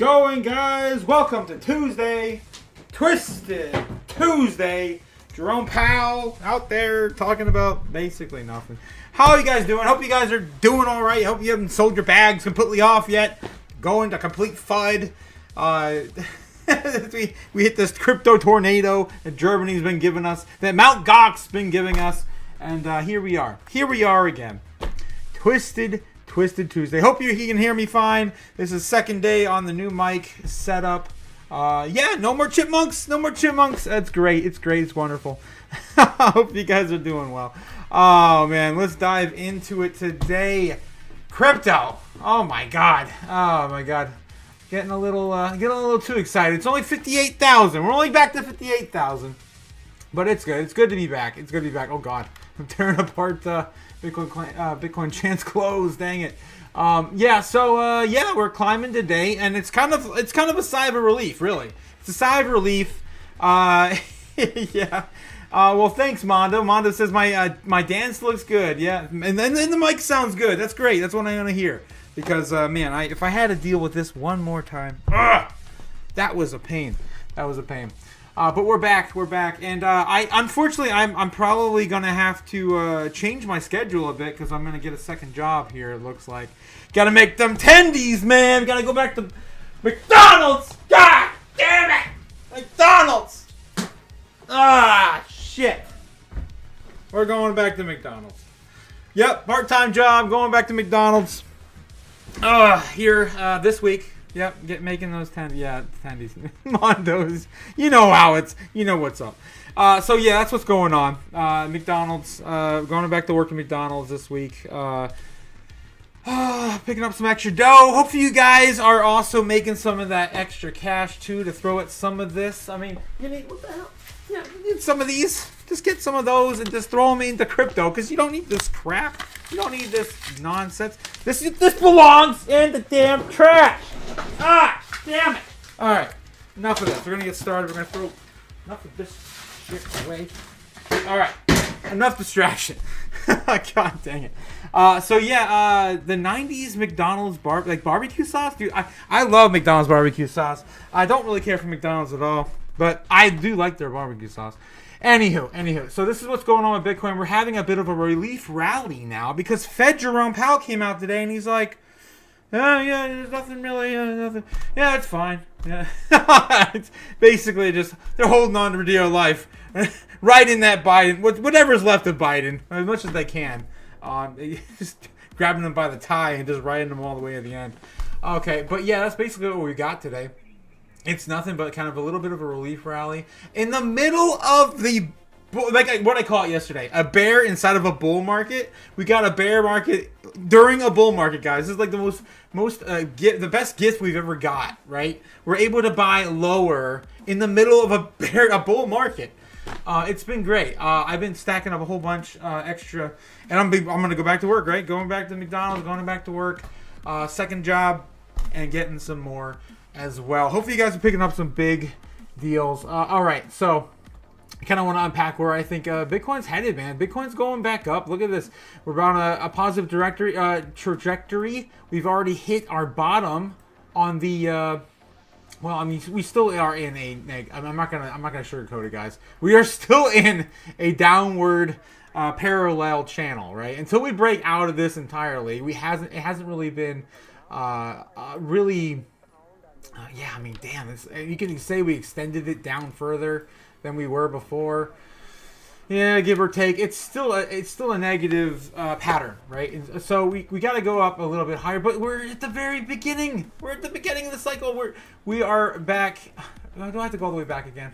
going, guys? Welcome to Tuesday, Twisted Tuesday. Jerome Powell out there talking about basically nothing. How are you guys doing? Hope you guys are doing all right. Hope you haven't sold your bags completely off yet. Going to complete FUD. We hit this crypto tornado that Germany's been giving us, that Mt. Gox's been giving us, and here we are. Here we are again. Twisted Tuesday. Hope you can hear me fine. This is second day on the new mic setup. Yeah, no more chipmunks. No more chipmunks. That's great. It's great. It's wonderful. Hope you guys are doing well. Oh, man. Let's dive into it today. Crypto. Oh, my God. Oh, my God. Getting a little too excited. It's only 58,000. We're only back to 58,000. But it's good. It's good to be back. It's good to be back. Oh, God. I'm tearing apart Bitcoin chance close. Dang it. Yeah, we're climbing today, and it's kind of a sigh of relief, really. It's a sigh of relief. Yeah. Well, thanks, Mondo. Mondo says my dance looks good. Yeah, and then the mic sounds good. That's great. That's what I want to hear. Because man, if I had to deal with this one more time, that was a pain. That was a pain. But we're back. We're back, and unfortunately I'm probably gonna have to change my schedule a bit because I'm gonna get a second job here. It looks like. Gotta make them tendies, man. Gotta go back to McDonald's. God damn it, McDonald's. Ah, shit. We're going back to McDonald's. Yep, part-time job. Going back to McDonald's. Here this week. Yep, making those tendies. Mondos. You know what's up. So yeah, that's what's going on. McDonald's, going back to work at McDonald's this week. Picking up some extra dough. Hopefully you guys are also making some of that extra cash too to throw at some of this. I mean, you need, what the hell? Yeah, you need some of these. Just get some of those and just throw them into crypto because you don't need this crap. You don't need this nonsense. This belongs in the damn trash. Ah, damn it. All right, enough of this. We're going to get started. We're going to throw enough of this shit away. All right, enough distraction. God dang it. So yeah, the 90s McDonald's barbecue sauce. Dude, I love McDonald's barbecue sauce. I don't really care for McDonald's at all, but I do like their barbecue sauce. Anywho, so this is what's going on with Bitcoin. We're having a bit of a relief rally now because Fed Jerome Powell came out today and he's like, yeah, there's nothing really, nothing. Yeah, it's fine. Yeah. It's basically just, they're holding on to dear life. Right in that Biden, whatever's left of Biden, as much as they can. Just grabbing them by the tie and just riding them all the way to the end. Okay, but yeah, that's basically what we got today. It's nothing but kind of a little bit of a relief rally in the middle of the, like what I call it yesterday, a bear inside of a bull market. We got a bear market during a bull market, guys. This is like the the best gift we've ever got. Right? We're able to buy lower in the middle of a bull market. It's been great. I've been stacking up a whole bunch extra, and I'm gonna go back to work. Right? Going back to McDonald's, going back to work, second job, and getting some more as well. Hopefully you guys are picking up some big deals. All right, so I kind of want to unpack where I think Bitcoin's headed, man. Bitcoin's going back up. Look at this. We're on a positive trajectory. We've already hit our bottom on the. Well, I mean, we still are in a. I'm not gonna sugarcoat it, guys. We are still in a downward parallel channel, right? Until we break out of this entirely, it hasn't really been really. Yeah, I mean, damn. You can say we extended it down further than we were before. Yeah, give or take. It's still a negative pattern, right? And so we got to go up a little bit higher, but we're at the very beginning. We're at the beginning of the cycle. We are back. Do I have to go all the way back again?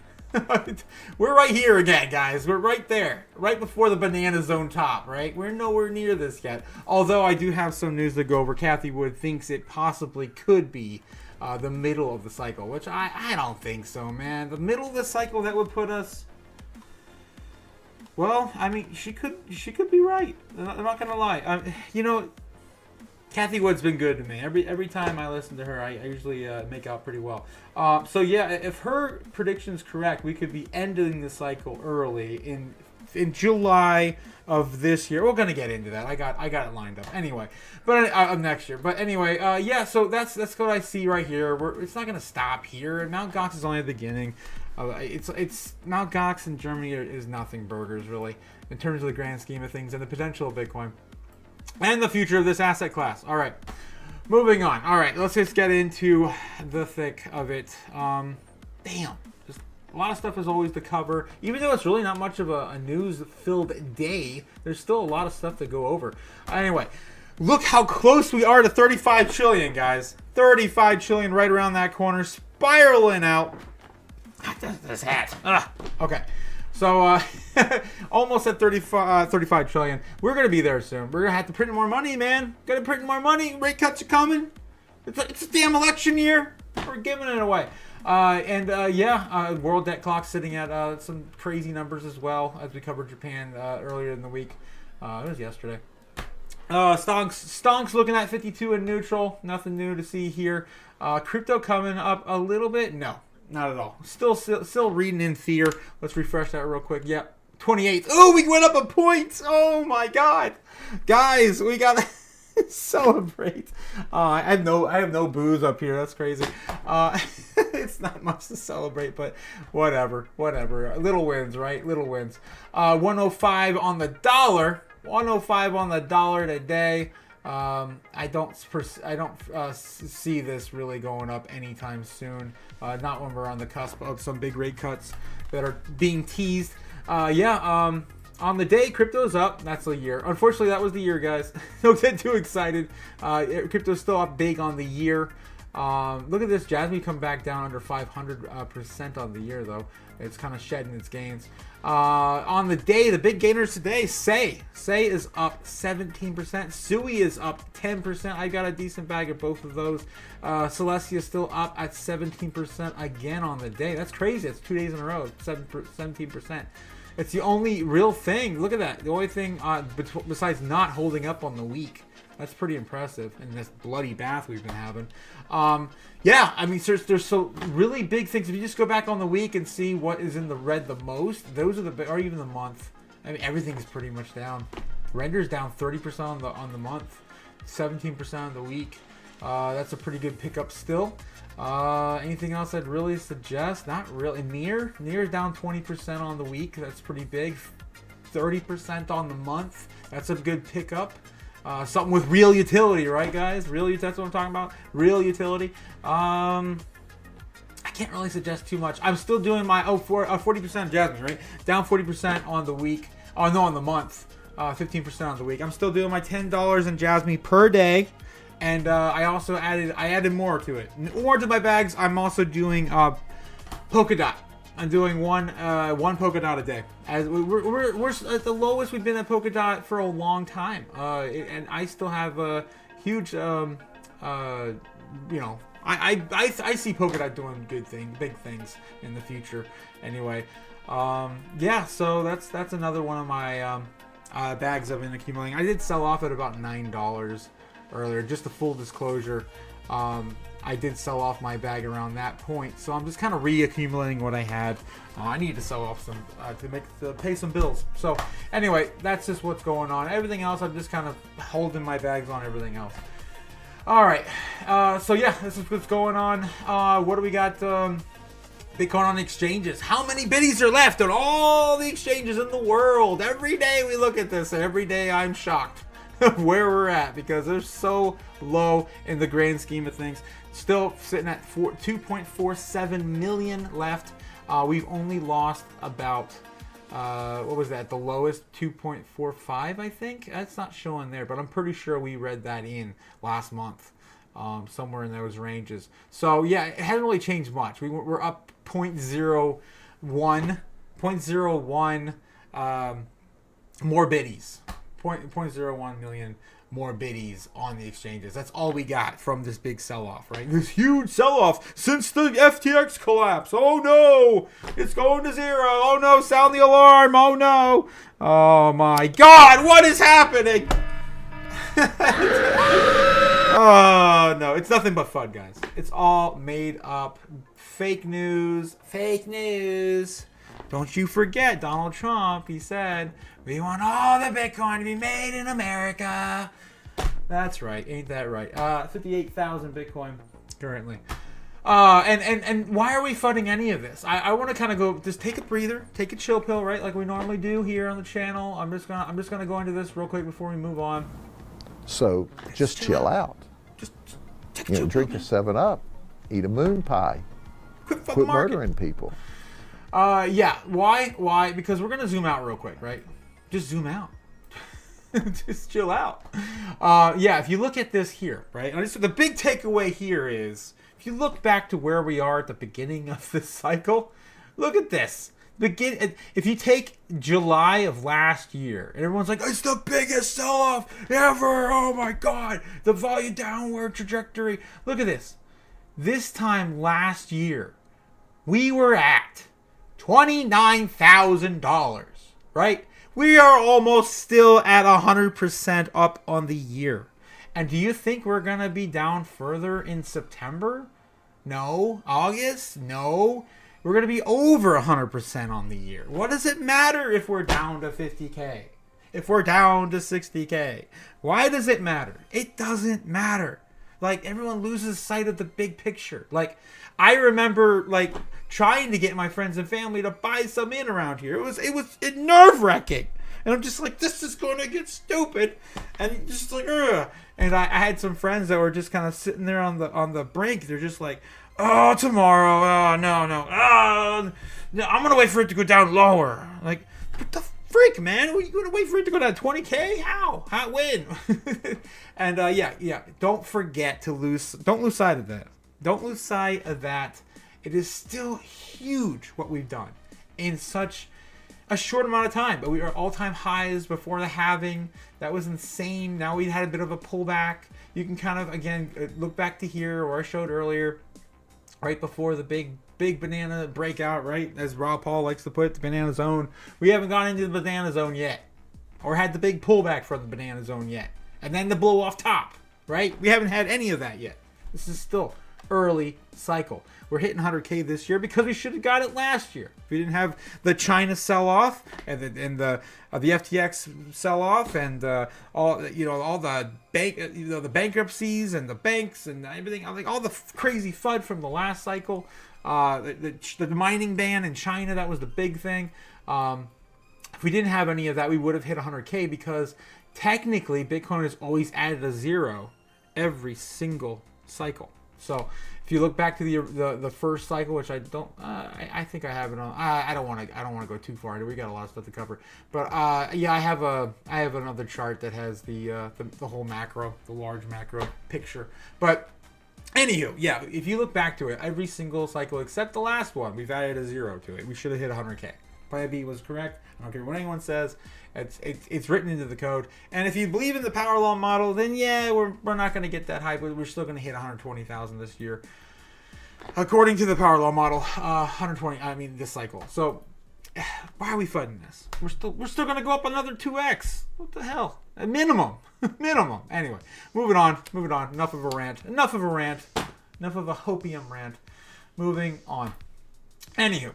We're right here again, guys. We're right there, right before the banana zone top, right? We're nowhere near this yet. Although I do have some news to go over. Kathy Wood thinks it possibly could be the middle of the cycle, which I don't think so, man. The middle of the cycle, that would put us. Well, I mean, she could be right. I'm not gonna lie. Kathy Wood's been good to me. Every time I listen to her, I usually make out pretty well. So yeah, if her prediction's correct, we could be ending the cycle early in in July of this year. We're gonna get into that. I got it lined up anyway, but next year. But anyway, yeah. So that's what I see right here. It's not gonna stop here. Mt. Gox is only the beginning. It's Mt. Gox in Germany is nothing burgers really in terms of the grand scheme of things and the potential of Bitcoin and the future of this asset class. All right, moving on. All right, let's just get into the thick of it. Damn. A lot of stuff is always to cover. Even though it's really not much of a news-filled day, there's still a lot of stuff to go over. Anyway, look how close we are to 35 trillion, guys. 35 trillion right around that corner, spiraling out. This hat. Okay. So, almost at 35 trillion. We're going to be there soon. We're going to have to print more money, man. Got to print more money. Rate cuts are coming. It's a damn election year. We're giving it away. World debt clock sitting at some crazy numbers as well, as we covered Japan earlier in the week. It was yesterday. Stonks looking at 52 in neutral. Nothing new to see here. Crypto coming up a little bit. No, not at all. Still reading in fear. Let's refresh that real quick. Yep, 28. Oh, we went up a point. Oh my God, guys, we got. Celebrate. I have no booze up here. That's crazy. It's not much to celebrate, but whatever. Little wins, right? Little wins. 105 on the dollar. 105 on the dollar today. I don't see this really going up anytime soon. Not when we're on the cusp of some big rate cuts that are being teased. On the day, crypto's up. That's the year. Unfortunately, that was the year, guys. Don't get too excited. Crypto's still up big on the year. Look at this. Jasmine come back down under 500% on the year, though. It's kind of shedding its gains. On the day, the big gainers today, Say is up 17%. Sui is up 10%. I got a decent bag of both of those. Celestia is still up at 17% again on the day. That's crazy. It's 2 days in a row. 17%. It's the only real thing. Look at that. The only thing besides not holding up on the week. That's pretty impressive in this bloody bath we've been having. I mean, there's so really big things. If you just go back on the week and see what is in the red the most, those are or even the month. I mean, everything's pretty much down. Render's down 30% on the month, 17% on the week. That's a pretty good pickup still. Anything else I'd really suggest? Not really. Near's down 20% on the week. That's pretty big. 30% on the month. That's a good pickup. Something with real utility, right, guys? That's what I'm talking about. Real utility. I can't really suggest too much. I'm still doing my 40% Jasmine, right? Down 40% on the week. Oh no, on the month. 15% on the week. I'm still doing my $10 in Jasmine per day. And I also added more to it. More to my bags. I'm also doing polka dot. I'm doing one polka dot a day. As we're at the lowest we've been at polka dot for a long time. And I still have a huge I see polka dot doing big things in the future. Anyway, so that's another one of my bags I've been accumulating. I did sell off at about $9 earlier. Just a full disclosure, I did sell off my bag around that point, so I'm just kind of reaccumulating what I had. I need to sell off some to pay some bills. So anyway, that's just what's going on. Everything else, I'm just kind of holding my bags on everything else. All right, this is what's going on. What do we got? Bitcoin on exchanges. How many biddies are left on all the exchanges in the world? Every day we look at this, and every day I'm shocked where we're at, because they're so low in the grand scheme of things. Still sitting at 2.47 million left. We've only lost about what was that, the lowest 2.45, I think. That's not showing there, but I'm pretty sure we read that in last month, somewhere in those ranges. So yeah, it hasn't really changed much. We're up 0.01 more biddies. 0.01 million more biddies on the exchanges. That's all we got from this big sell-off, right? This huge sell-off since the FTX collapse. Oh no, it's going to zero. Oh no, sound the alarm. Oh no. Oh my God, what is happening? Oh no, it's nothing but fun, guys. It's all made up. Fake news. Don't you forget Donald Trump. He said, we want all the Bitcoin to be made in America. That's right. Ain't that right? 58,000 Bitcoin currently. And why are we funding any of this? I want to kind of go, just take a breather, take a chill pill, right? Like we normally do here on the channel. I'm just gonna go into this real quick before we move on. So just chill out. Just take a chill drink pill, a 7-Up, eat a moon pie, quit murdering people. Yeah. Why? Because we're gonna zoom out real quick, right? Just zoom out. Just chill out. Yeah. If you look at this here, right? And the big takeaway here is, if you look back to where we are at the beginning of this cycle, look at this. If you take July of last year, and everyone's like, it's the biggest sell-off ever. Oh my God, the volume downward trajectory. Look at this. This time last year, we were at $29,000, right? We are almost still at 100% up on the year. And do you think we're going to be down further in September? No. August? No. We're going to be over 100% on the year. What does it matter if we're down to 50K? If we're down to 60K? Why does it matter? It doesn't matter. Like, everyone loses sight of the big picture. Like, I remember, like, trying to get my friends and family to buy some in around here. It was nerve-wracking. And I'm just like, this is going to get stupid. And just like, ugh. And I had some friends that were just kind of sitting there on the brink. They're just like, oh, tomorrow. Oh, no. Oh, no, I'm going to wait for it to go down lower. Like, what the freak, man? Are you going to wait for it to go down 20K? How? When? And yeah. Don't forget to don't lose sight of that. Don't lose sight of that. It is still huge what we've done in such a short amount of time, but we are all-time highs before the halving. That was insane. Now we had a bit of a pullback. You can kind of, again, look back to here where I showed earlier, right before the big banana breakout, right? As Rob Paul likes to put it, the banana zone. We haven't gone into the banana zone yet, or had the big pullback from the banana zone yet. And then the blow off top, right? We haven't had any of that yet. This is still early cycle. We're hitting 100K this year because we should have got it last year. If we didn't have the China sell-off and the FTX sell-off and all the the bankruptcies and the banks and everything, like all the crazy FUD from the last cycle, the mining ban in China, that was the big thing. If we didn't have any of that, we would have hit 100K because technically Bitcoin has always added a zero every single cycle. So if you look back to the first cycle, which I don't, I think I have it on. I don't want to go too far. We got a lot of stuff to cover. But yeah, I have another chart that has the whole macro, the large macro picture. But anywho, yeah, if you look back to it, every single cycle except the last one, we've added a zero to it. We should have hit 100K. Plan B was correct. I don't care what anyone says. It's written into the code. And if you believe in the power law model, then yeah, we're not going to get that high, but we're still going to hit 120,000 this year, according to the power law model. 120. I mean, this cycle. So why are we fighting this? We're still going to go up another 2x. What the hell? A minimum. Minimum. Anyway, moving on. Enough of a rant. Enough of a hopium rant. Moving on. Anywho,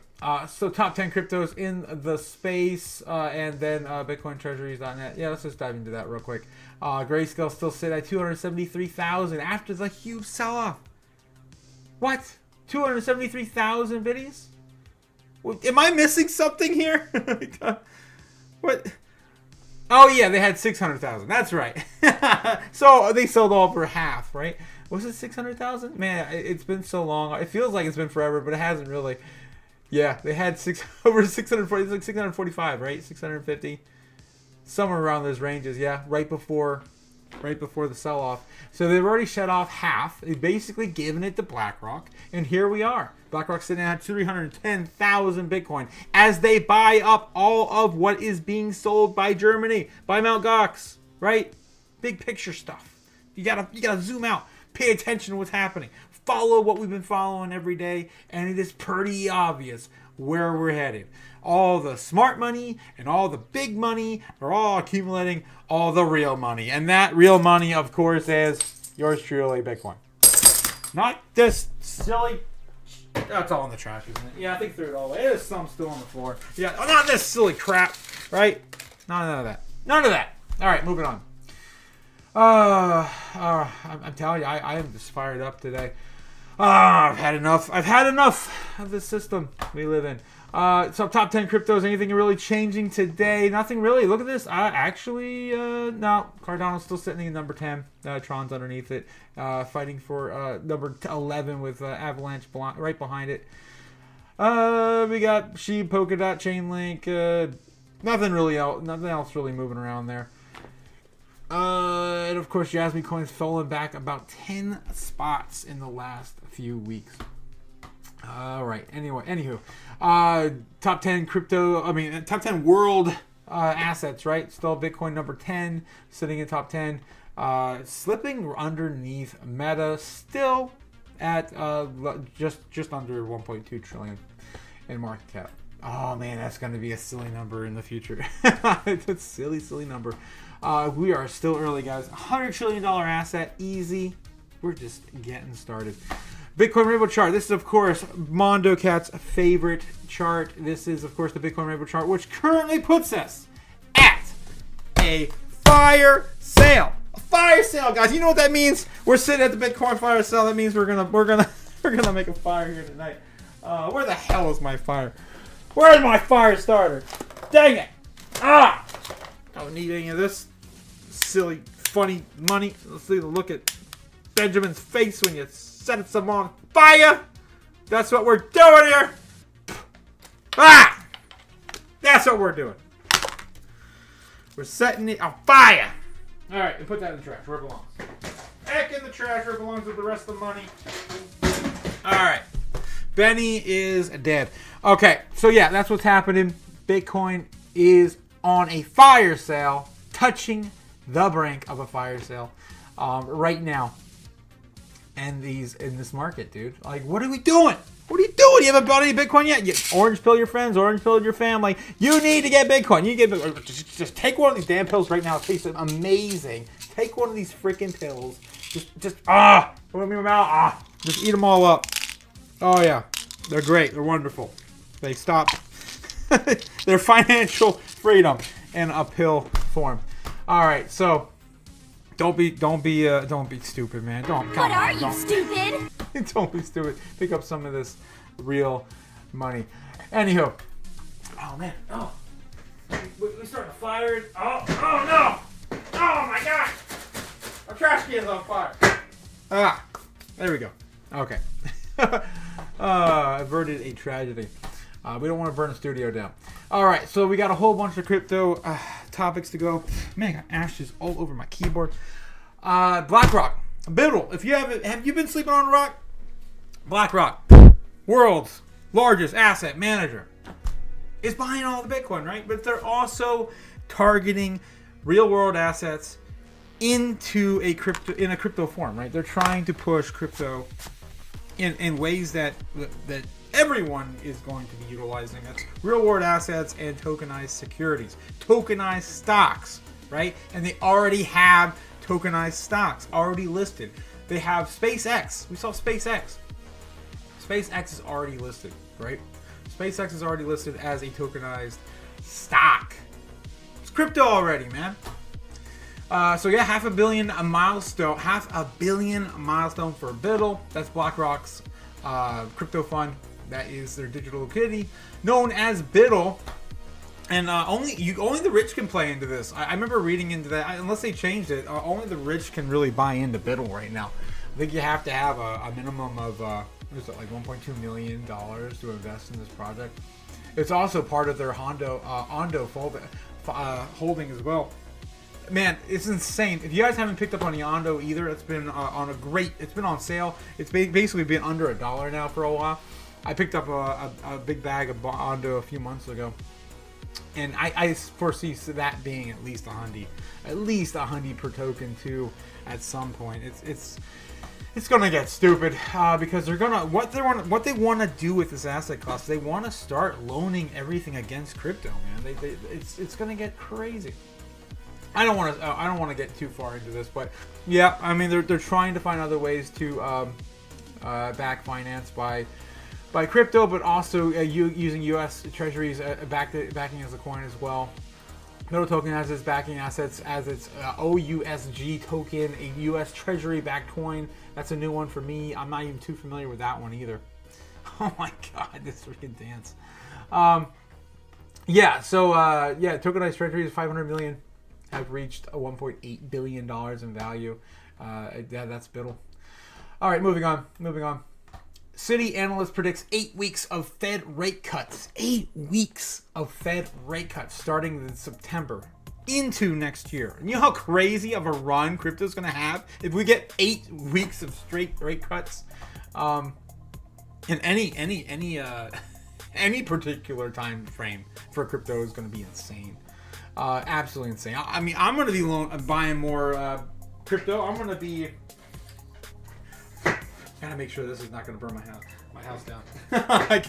so top 10 cryptos in the space, and then BitcoinTreasuries.net. Yeah, let's just dive into that real quick. Grayscale still sit at 273,000 after the huge sell-off. What? 273,000 biddies? Am I missing something here? What? Oh yeah, they had 600,000. That's right. So they sold all for half, right? Was it 600,000? Man, it's been so long. It feels like it's been forever, but it hasn't really. Yeah, they had over 640. It's like 645, right? 650, somewhere around those ranges. Yeah, right before the sell-off. So they've already shut off half. They've basically given it to BlackRock, and here we are. BlackRock's sitting at 310,000 Bitcoin as they buy up all of what is being sold by Germany, by Mt. Gox, right? Big picture stuff. You gotta zoom out. Pay attention to what's happening. Follow what we've been following every day, and it is pretty obvious where we're headed. All the smart money and all the big money are all accumulating all the real money. And that real money, of course, is yours truly, Bitcoin. Not this silly That's all in the trash, isn't it? Yeah, I think threw it all away. There's some still on the floor. Yeah, oh, not this silly crap, right? None of that. None of that. All right, moving on. I'm telling you, I am just fired up today. I've had enough. I've had enough of this system we live in. So top 10 cryptos. Anything really changing today? Nothing really. Look at this. No. Cardano's still sitting in number 10. Tron's underneath it, fighting for number 11 with Avalanche right behind it. We got Sheep, Polkadot, Chainlink. Nothing else really moving around there. And of course, Jasmine Coin's fallen back about 10 spots in the last few weeks. All right. Anywho, top 10 top 10 world assets, right? Still Bitcoin number 10, sitting in top 10. Slipping underneath Meta, still at just under 1.2 trillion in market cap. Oh man, that's going to be a silly number in the future. It's a silly number. We are still early, guys. $100 trillion asset, easy. We're just getting started. Bitcoin Rainbow chart. This is, of course, Mondo Cat's favorite chart. This is, of course, the Bitcoin Rainbow chart, which currently puts us at a fire sale. A fire sale, guys. You know what that means? We're sitting at the Bitcoin fire sale. That means we're gonna make a fire here tonight. Where the hell is my fire? Where's my fire starter? Dang it! Don't need any of this silly, funny money. Let's see the look at Benjamin's face when you set some on fire. That's what we're doing here. That's what we're doing. We're setting it on fire. All right, and put that in the trash where it belongs. Heck in the trash where it belongs with the rest of the money. All right. Benny is dead. Okay, so yeah, that's what's happening. Bitcoin is on a fire sale, touching the brink of a fire sale right now. And in this market, dude. Like, what are we doing? What are you doing? You haven't bought any Bitcoin yet? You orange pill your friends, orange pill your family. You need to get Bitcoin. You get Bitcoin. Just take one of these damn pills right now. It tastes amazing. Take one of these freaking pills. Just put them in your mouth. Just eat them all up. Oh yeah, they're great. They're wonderful. They stop their financial freedom in a pill form. All right, so don't be stupid, man. What are you, stupid? Don't be stupid. Pick up some of this real money. Anywho, oh man, we starting to fire. Oh no! Oh my god! Our trash can's on fire. There we go. Okay. Averted a tragedy. We don't want to burn the studio down. All right, so we got a whole bunch of crypto topics to go. Man, I got ashes all over my keyboard. BlackRock, Biddle. Have you been sleeping on a rock? BlackRock, world's largest asset manager, is buying all the Bitcoin, right? But they're also targeting real-world assets into a crypto form, right? They're trying to push crypto in ways that everyone is going to be utilizing. That's real-world assets and tokenized securities, tokenized stocks, right? And they already have tokenized stocks already listed. They have SpaceX. We saw SpaceX. SpaceX is already listed, right? SpaceX is already listed as a tokenized stock. It's crypto already, man. So yeah, half a billion milestone for Biddle. That's BlackRock's crypto fund. That is their digital liquidity, known as Biddle. And only the rich can play into this. I remember reading into that. Unless they changed it, only the rich can really buy into Biddle right now. I think you have to have a minimum of like $1.2 million to invest in this project. It's also part of their Ondo holding as well. Man, it's insane. If you guys haven't picked up on the Ondo either, it's been it's been on sale. It's basically been under $1 now for a while. I picked up a big bag of Ondo a few months ago, and I foresee that being at least $100 per token too at some point. It's gonna get stupid because they're gonna what they want to do with this asset class. They want to start loaning everything against crypto, man. It's gonna get crazy. I don't want to get too far into this, but yeah, I mean they're trying to find other ways to back finance by by crypto, but also using U.S. Treasuries backing as a coin as well. Node token has its backing assets as its OUSG token, a U.S. Treasury-backed coin. That's a new one for me. I'm not even too familiar with that one either. Oh my god, this freaking dance. Tokenized treasuries, 500 million, have reached a $1.8 billion in value. That's biddle. All right, moving on. Citi analyst predicts 8 weeks of Fed rate cuts. 8 weeks of Fed rate cuts starting in September into next year. And you know how crazy of a run crypto's going to have if we get 8 weeks of straight rate cuts? In any particular time frame for crypto is going to be insane. Absolutely insane. I mean, I'm going to be buying more crypto. I'm going to be... Gotta make sure this is not going to burn my house down.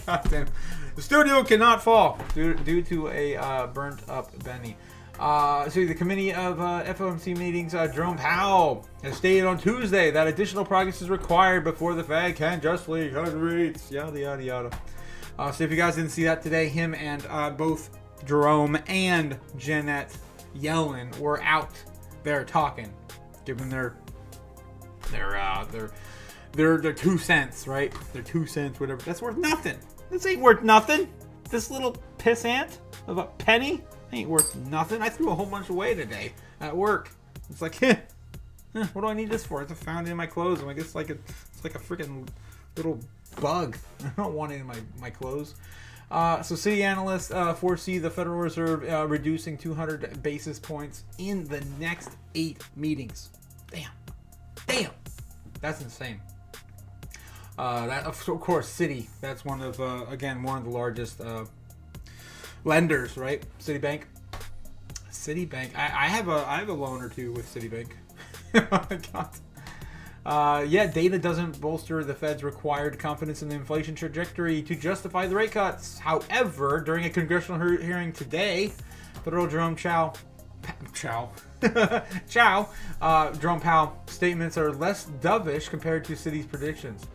Goddamn. The studio cannot fall due to a burnt up Benny. So the committee of FOMC meetings, Jerome Powell has stated on Tuesday that additional progress is required before the Fed can justly cut rates. Yada, yada, yada. So if you guys didn't see that today, him and both Jerome and Janet Yellen were out there talking, giving their 2 cents, right? Their 2 cents, whatever. That's worth nothing. This ain't worth nothing. This little pissant of a penny ain't worth nothing. I threw a whole bunch away today at work. It's like, what do I need this for? It's found it in my clothes. I'm like, it's like a freaking little bug. I don't want it in my clothes. So Citi analysts foresee the Federal Reserve reducing 200 basis points in the next 8 meetings. Damn. That's insane. That of course, Citi. That's one of the largest lenders, right? Citibank. I have a loan or two with Citibank. Oh my god. Data doesn't bolster the Fed's required confidence in the inflation trajectory to justify the rate cuts. However, during a congressional hearing today, Federal Jerome Powell statements are less dovish compared to Citi's predictions.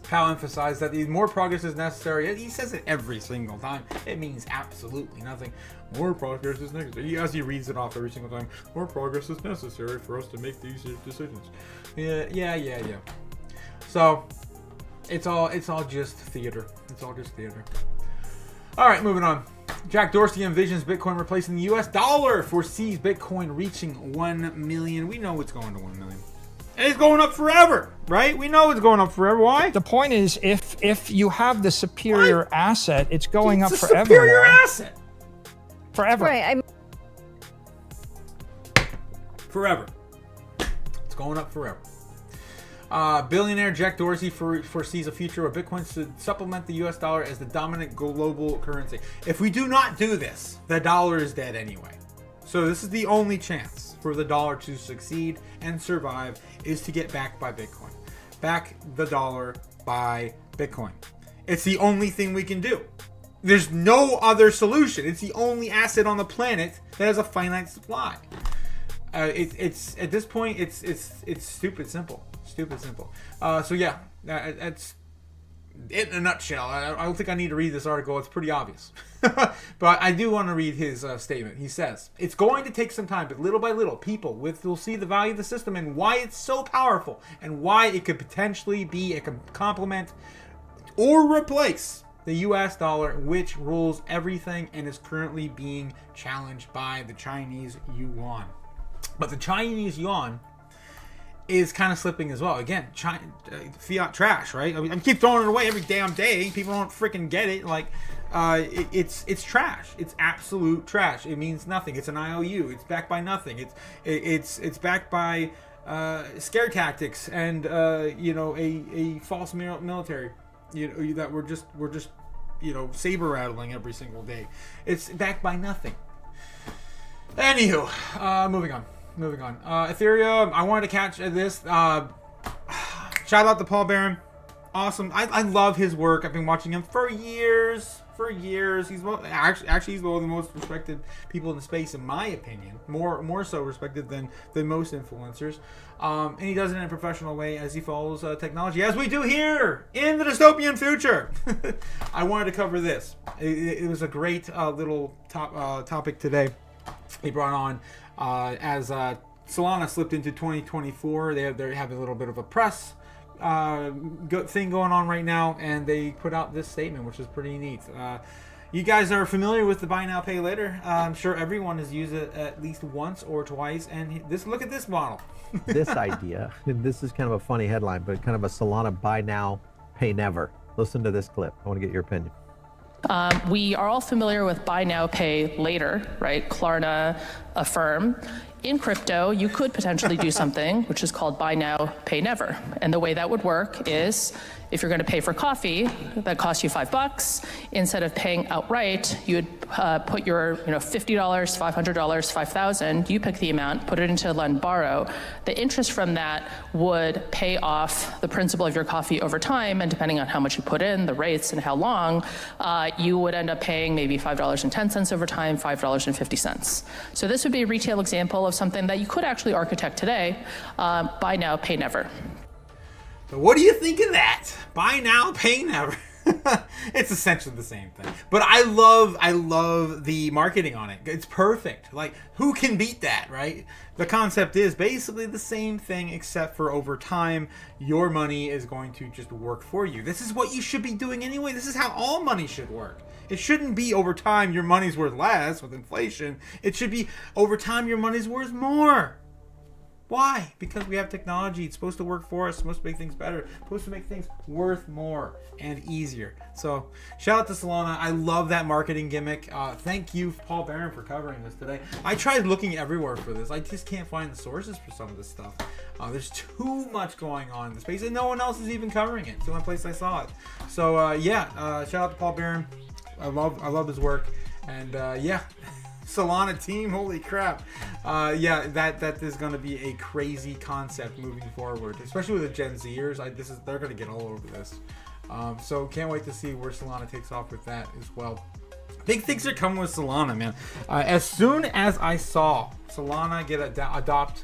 Powell emphasized that more progress is necessary. He says it every single time. It means absolutely nothing. More progress is necessary. As he reads it off every single time. More progress is necessary for us to make these decisions. Yeah. So it's all just theater. All right, moving on. Jack Dorsey envisions Bitcoin replacing the U.S. dollar, foresees Bitcoin reaching 1 million. We know it's going to 1 million. And it's going up forever, right? We know it's going up forever. Why? The point is, if you have the superior asset, it's going up forever. Superior asset. Forever. Right. Forever. It's going up forever. Billionaire Jack Dorsey foresees a future where Bitcoin should supplement the U.S. dollar as the dominant global currency. If we do not do this, the dollar is dead anyway. So this is the only chance for the dollar to succeed and survive is to get backed by Bitcoin. Back the dollar by Bitcoin. It's the only thing we can do. There's no other solution. It's the only asset on the planet that has a finite supply. It's at this point, it's stupid simple. That's in a nutshell. I don't think I need to read this article. It's pretty obvious. But I do want to read his statement. He says, it's going to take some time, but little by little, people will see the value of the system and why it's so powerful and why it could potentially be a complement or replace the US dollar, which rules everything and is currently being challenged by the Chinese yuan. But the Chinese yuan is kind of slipping as well. Again, fiat trash, right? I keep throwing it away every damn day. People don't freaking get it. Like, it's trash. It's absolute trash. It means nothing. It's an IOU. It's backed by nothing. It's backed by scare tactics and a false military. That we're just saber rattling every single day. It's backed by nothing. Anywho, moving on. Ethereum, I wanted to catch this. Shout out to Paul Barron. Awesome. I love his work. I've been watching him for years. for years. Actually he's one of the most respected people in the space, in my opinion. More so respected than most influencers. And he does it in a professional way as he follows technology, as we do here in the dystopian future. I wanted to cover this. It was a great little topic today he brought on as Solana slipped into 2024. They have a little bit of a press thing going on right now, and they put out this statement, which is pretty neat. You guys are familiar with the buy now, pay later. I'm sure everyone has used it at least once or twice. And look at this model. This idea, and this is kind of a funny headline, but kind of a Solana buy now, pay never. Listen to this clip. I want to get your opinion. We are all familiar with buy now, pay later, right? Klarna, Affirm. In crypto, you could potentially do something which is called buy now, pay never. And the way that would work is if you're going to pay for coffee that costs you $5, instead of paying outright, you would put your $50, $500, $5,000. You pick the amount, put it into lend borrow. The interest from that would pay off the principal of your coffee over time, and depending on how much you put in, the rates, and how long, you would end up paying maybe $5.10 over time, $5.50. So this would be a retail example of something that you could actually architect today. Buy now, pay never. So what do you think of that? Buy now, pay never. It's essentially the same thing. But I love the marketing on it. It's perfect. Like, who can beat that, right? The concept is basically the same thing, except for over time, your money is going to just work for you. This is what you should be doing anyway. This is how all money should work. It shouldn't be over time your money's worth less with inflation. It should be over time your money's worth more. Why? Because we have technology. It's supposed to work for us. It's supposed to make things better. It's supposed to make things worth more and easier. So shout out to Solana. I love that marketing gimmick. Thank you, Paul Barron, for covering this today. I tried looking everywhere for this. I just can't find the sources for some of this stuff. There's too much going on in the space, and no one else is even covering it. It's the only place I saw it. So shout out to Paul Barron. I love his work, and Solana team, holy crap. That is going to be a crazy concept moving forward, especially with the Gen Zers. They're going to get all over this. So can't wait to see where Solana takes off with that as well. Big things are coming with Solana, man. As soon as I saw Solana adopt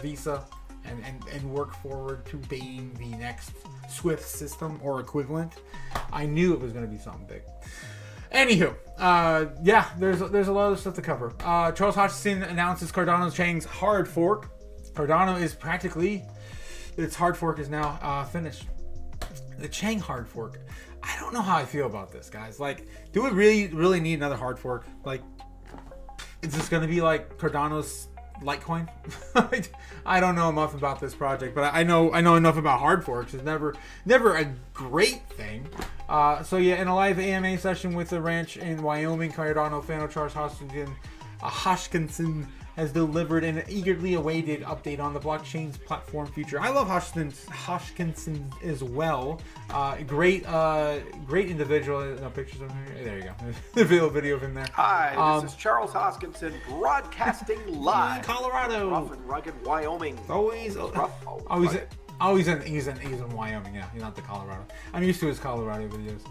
Visa and work forward to being the next Swift system or equivalent, I knew it was going to be something big. Anywho, there's a lot of stuff to cover. Charles Hoskinson announces Cardano Chain's hard fork. Cardano is its hard fork is now finished. The Chain hard fork. I don't know how I feel about this, guys. Like, do we really need another hard fork? Like, is this going to be like Cardano's Litecoin? I don't know enough about this project, but I know enough about hard forks. It's never a great thing. In a live AMA session with the ranch in Wyoming, Cardano fan Charles Hoskinson has delivered an eagerly awaited update on the blockchain's platform future. I love Hoskinson as well. Great individual. No pictures of him. There you go. There's a video of him there. Hi, this is Charles Hoskinson broadcasting live in Colorado, rough and rugged Wyoming. He's in Wyoming. Yeah, he's not the Colorado. I'm used to his Colorado videos.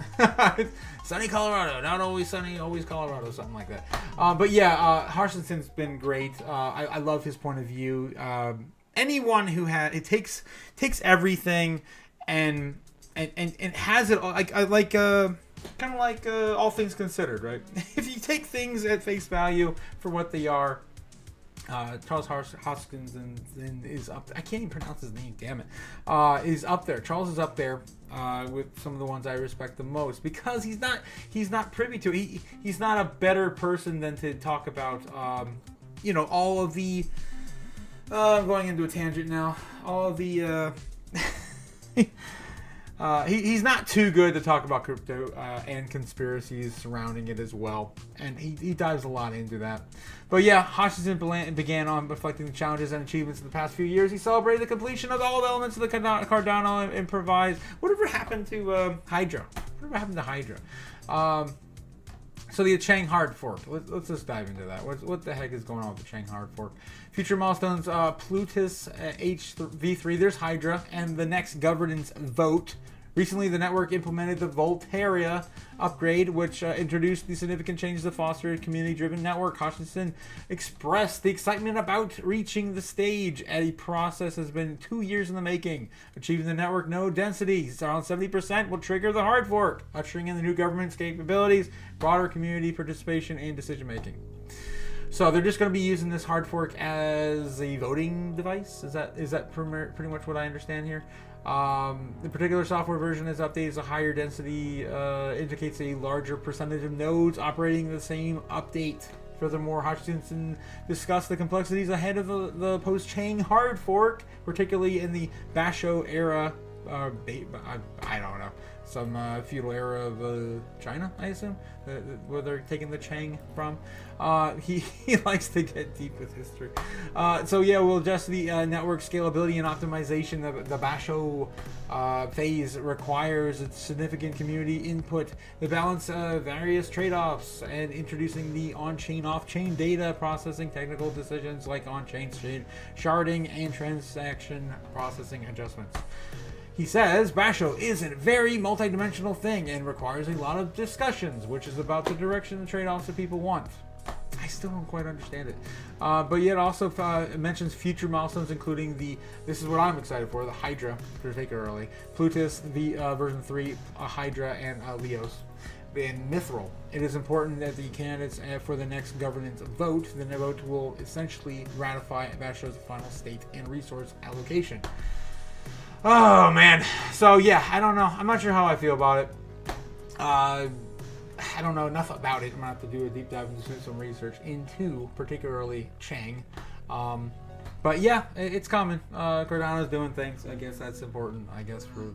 Sunny Colorado, not always sunny, always Colorado, something like that. Hoskinson's been great. I love his point of view. Anyone who takes everything and has it like kind of like all things considered, right? If you take things at face value for what they are. Charles Hoskinson is up there. I can't even pronounce his name, damn it. Is up there. Charles is up there with some of the ones I respect the most because he's not privy to it. He's not a better person than to talk about all of the I'm going into a tangent now. All of the he's not too good to talk about crypto and conspiracies surrounding it as well, and he dives a lot into that. But Hoskinson began on reflecting the challenges and achievements of the past few years. He celebrated the completion of all the elements of the Cardano improvised. Whatever happened to Hydra? Whatever happened to Hydra? So the Chain hard fork. Let's just dive into that. What the heck is going on with the Chain hard fork? Future milestones: Plutus HV3. There's Hydra, and the next governance vote Recently, the network implemented the Volterra upgrade, which introduced the significant changes to foster a community-driven network. Hutchinson expressed the excitement about reaching the stage. A process has been 2 years in the making. Achieving the network node density around 70% will trigger the hard fork, ushering in the new government's capabilities, broader community participation, and decision-making. So they're just going to be using this hard fork as a voting device. Is that pretty much what I understand here? The particular software version is updated a higher density, indicates a larger percentage of nodes operating the same update. Furthermore, Hutchinson discussed the complexities ahead of the post-Chang hard fork, particularly in the Basho era. I don't know, some feudal era of China, I assume, where they're taking the Chang from. He likes to get deep with history. So yeah, we'll adjust the network scalability and optimization. The Basho phase requires a significant community input. The balance various trade-offs and introducing the on-chain, off-chain data processing, technical decisions like on-chain sharding and transaction processing adjustments. He says Basho is a very multidimensional thing and requires a lot of discussions, which is about the direction and trade-offs that people want. I still don't quite understand it. But yet also mentions future milestones, including this is what I'm excited for, the Hydra, particularly. Plutus, version 3, Hydra, and Leos. In Mithril, it is important that the candidates for the next governance vote, the vote will essentially ratify Basho's final state and resource allocation. Oh man, so yeah, I don't know. I'm not sure how I feel about it. I don't know enough about it. I'm gonna have to do a deep dive and do some research into particularly Chang. But yeah, it's coming. Cardano's doing things. I guess that's important. I guess for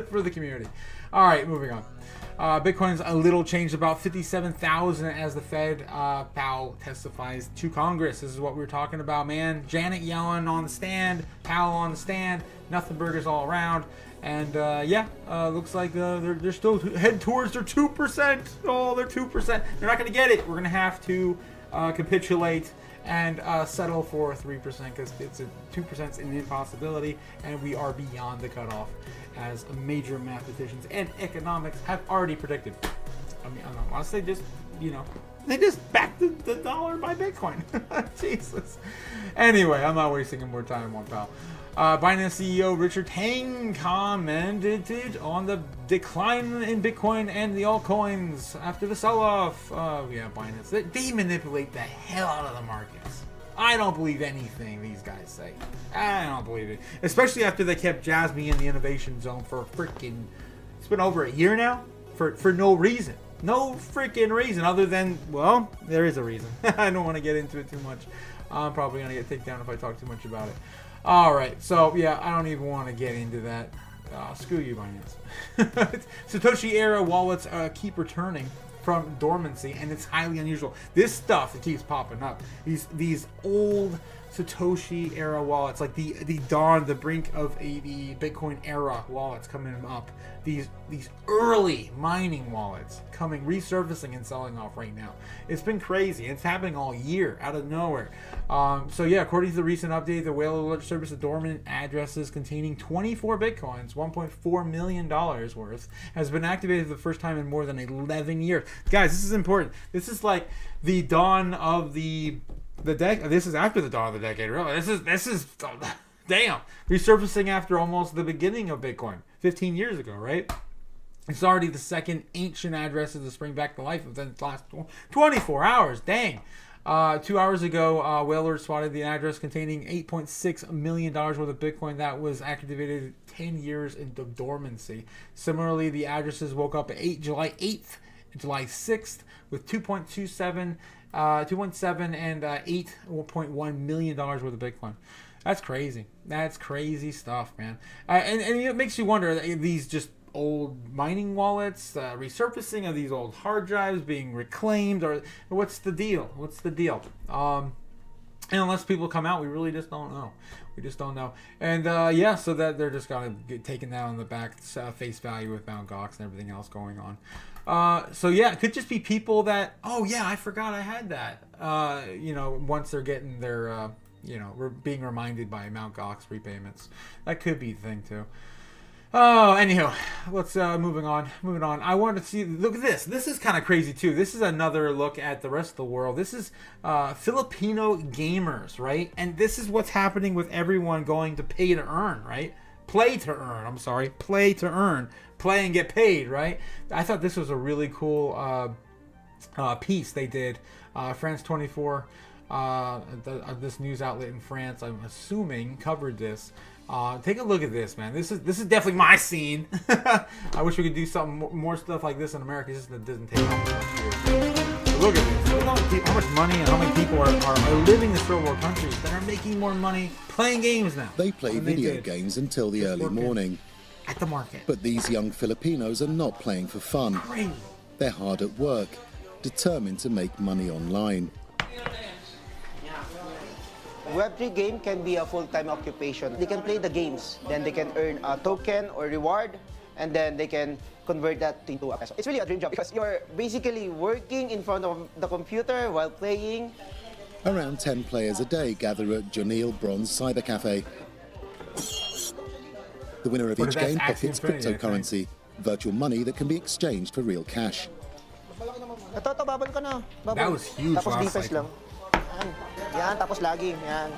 for the community. All right, moving on. Bitcoin's a little changed, about 57,000 as the Fed Powell testifies to Congress. This is what we were talking about, man. Janet Yellen on the stand, Powell on the stand, nothing burgers all around. And looks like they're still heading towards their 2%. Oh, they're 2%. They're not going to get it. We're going to have to capitulate and settle for 3% because it's a 2% is an impossibility, and we are beyond the cutoff, as major mathematicians and economics have already predicted. I mean, I don't want to say just, they just backed the dollar by Bitcoin. Jesus. Anyway, I'm not wasting any more time on Powell. Binance CEO Richard Tang commented on the decline in Bitcoin and the altcoins after the sell-off. Binance. They manipulate the hell out of the markets. I don't believe anything these guys say. I don't believe it. Especially after they kept Jasmine in the innovation zone for freaking... It's been over a year now? For no reason. No freaking reason other than... Well, there is a reason. I don't want to get into it too much. I'm probably going to get taken down if I talk too much about it. Alright, so yeah, I don't even want to get into that. Screw you, Binance. Satoshi era wallets keep returning from dormancy, and it's highly unusual. This stuff that keeps popping up, these old Satoshi era wallets, like the brink of the Bitcoin era wallets coming up. These early mining wallets resurfacing and selling off right now. It's been crazy. It's happening all year out of nowhere. According to the recent update, the whale alert service of dormant addresses containing 24 Bitcoins, $1.4 million worth, has been activated for the first time in more than 11 years. Guys, this is important. This is like the dawn of the decade. This is after the dawn of the decade, really. This is damn, resurfacing after almost the beginning of Bitcoin 15 years ago, right? It's already the second ancient addresses to spring back to life within the last 24 hours. Dang. 2 hours ago, Whaler spotted the address containing $8.6 million worth of Bitcoin that was activated 10 years into dormancy. Similarly, the addresses woke up July 8th and July 6th with 2.7 and $8.1 million worth of Bitcoin. That's crazy. That's crazy stuff, man. And it makes you wonder, these just old mining wallets, resurfacing of these old hard drives being reclaimed, or what's the deal? And unless people come out, we really just don't know. And so that they're just gonna get taken down on the back face value with Mt. Gox and everything else going on. It could just be people that, I forgot I had that. Once they're getting their, we're being reminded by Mt. Gox repayments. That could be the thing too. Oh, anyhow, let's moving on. I wanted to see. Look at this. This is kind of crazy too. This is another look at the rest of the world. This is Filipino gamers, right? And this is what's happening with everyone going to pay to earn, right? Play to earn. I'm sorry, play to earn. Play and get paid, right? I thought this was a really cool piece they did. France 24, this news outlet in France, I'm assuming, covered this. Take a look at this, man. This is definitely my scene. I wish we could do something more stuff like this in America. Just that doesn't take off much here. But look at this. Look at how much money and how many people are living in third world countries that are making more money playing games now. They play video games until the early morning. At the market. But these young Filipinos are not playing for fun. Crazy. They're hard at work, determined to make money online. Web3 game can be a full-time occupation. They can play the games, then they can earn a token or reward, and then they can convert that into a peso. It's really a dream job because you're basically working in front of the computer while playing. Around 10 players a day gather at Jonil Bronze Cyber Cafe. The winner of each game pockets cryptocurrency, virtual money that can be exchanged for real cash. That was huge. Tapos defense lang. Yan, tapos lagi. Yan.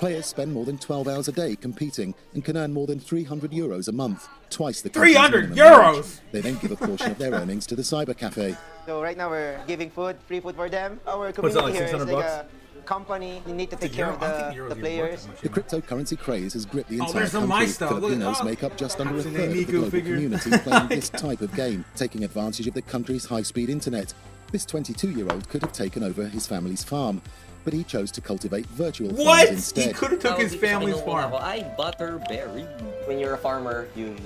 Players spend more than 12 hours a day competing and can earn more than €300 a month, twice the €300. They then give a portion of their earnings to the cyber cafe. So right now we're giving free food for them. Our community here is like a company. You need to take care of the players. The cryptocurrency craze has gripped the entire there's some of my country. stuff. Filipinos make up just under a third of the global community playing this type of game, taking advantage of the country's high-speed internet. This 22-year-old could have taken over his family's farm, but he chose to cultivate virtual farms instead. He could have took his family's farm. I butterberry. When you're a farmer, you'll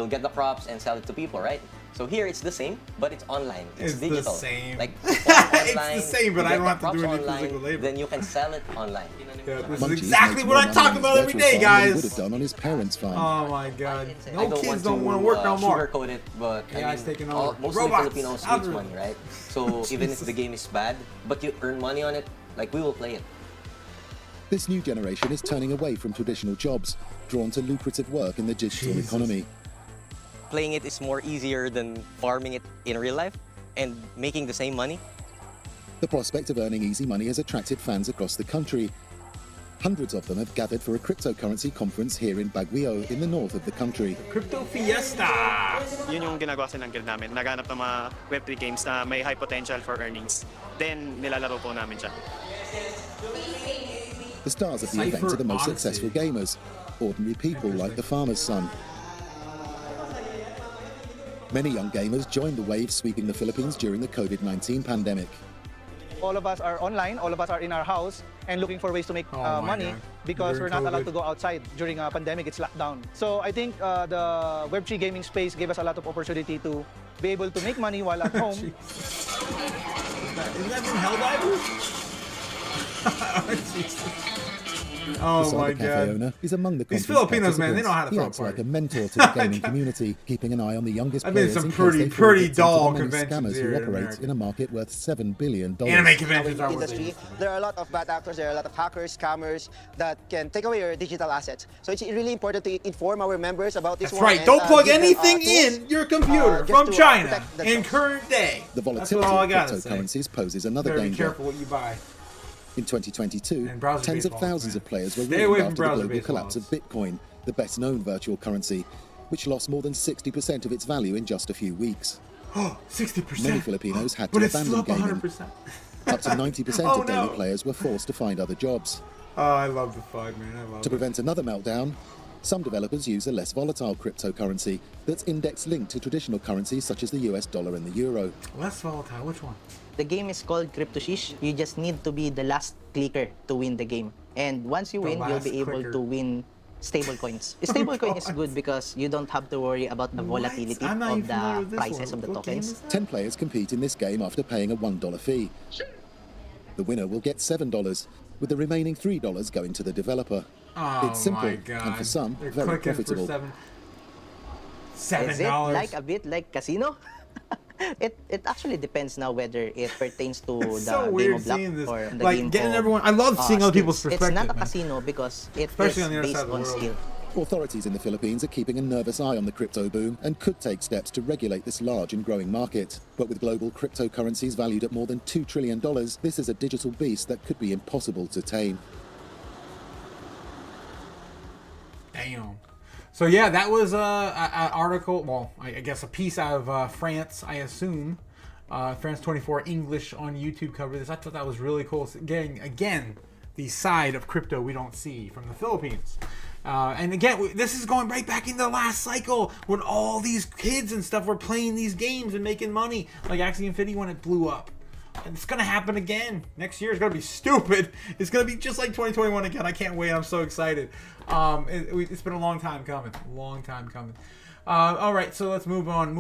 get the crops and sell it to people, right? So here it's the same, but it's online. It's digital. The same. Like it's the same, but I don't have to do any physical labor. Then you can sell it online. Yeah, this is exactly what I talk about every day, guys. Would have done on his parents' farm. Oh my God! No kids don't want to work no more. Sugarcoat it, but AI's taking over. Most of the Filipinos make money, right? So even if the game is bad, but you earn money on it, like we will play it. This new generation is turning away from traditional jobs, drawn to lucrative work in the digital economy. Playing it is more easier than farming it in real life and making the same money. The prospect of earning easy money has attracted fans across the country. Hundreds of them have gathered for a cryptocurrency conference here in Baguio in the north of the country. Crypto Fiesta! Yun yung ginagawa sa guild namin. Naghanap ng mga Web3 games na may high potential for earnings. Then, nilalaro po namin siya. The stars of the event are the most successful gamers, ordinary people like the farmer's son. Many young gamers joined the wave sweeping the Philippines during the COVID-19 pandemic. All of us are online, all of us are in our house and looking for ways to make money because we're not allowed to go outside during a pandemic. It's locked down. So I think the Web3 gaming space gave us a lot of opportunity to be able to make money while at home. Isn't that from Helldivers? Oh the my cafe God! owner is among the These Filipinos, man, they know how to He throw acts parties. like a mentor to the gaming community, keeping an eye on the youngest I've been players to some in case they fall pretty victim to dull the many conventions scammers here who in operate America. in a market worth $7 billion. Anime conventions are worth Industry, there are a lot of bad actors, there are a lot of hackers, scammers that can take away your digital assets. So it's really important to inform our members about this. That's right. Don't plug anything in your computer from China in current day. The That's volatility all I of gotta say. cryptocurrencies poses another Better be danger. careful what you buy. In 2022, browser tens of baseball, thousands man. of players were Stay away ruined from after the browser global collapse of Bitcoin, the best-known virtual currency, which lost more than 60% of its value in just a few weeks. Oh, 60%. Many Filipinos had But to it's still abandon up gaming. 100%. Up to 90% Oh, of daily no. players were forced to find other jobs. Oh, I love the FUD, man. I love To it. prevent another meltdown, some developers use a less volatile cryptocurrency that's index-linked to traditional currencies such as the US dollar and the euro. Less volatile. Which one? The game is called Crypto Shish. You just need to be the last clicker to win the game. And once you win, you'll be able to win stable coins. Stable coin is good because you don't have to worry about the volatility of the prices of the tokens. 10 players compete in this game after paying a $1 fee. The winner will get $7, with the remaining $3 going to the developer. Oh, It's simple, my God. and for some, They're very clicking for profitable. $7. Is it like a bit like casino? It actually depends now whether it pertains to the so game weird of luck seeing this. or the Like game getting of everyone. I love seeing other people's skills. perspective. It's not a man. casino because it Especially is on the other based side of the on world. skill. Authorities in the Philippines are keeping a nervous eye on the crypto boom and could take steps to regulate this large and growing market. But with global cryptocurrencies valued at more than $2 trillion, this is a digital beast that could be impossible to tame. Damn. So yeah, that was an article, well, I guess a piece out of France, I assume. France 24 English on YouTube covered this. I thought that was really cool. Getting, again, the side of crypto we don't see from the Philippines. And again, this is going right back into the last cycle when all these kids and stuff were playing these games and making money, like Axie Infinity when it blew up. And it's going to happen again. Next year is going to be stupid. It's going to be just like 2021 again. I can't wait. I'm so excited. It's been a long time coming. Long time coming. All right, so let's move on.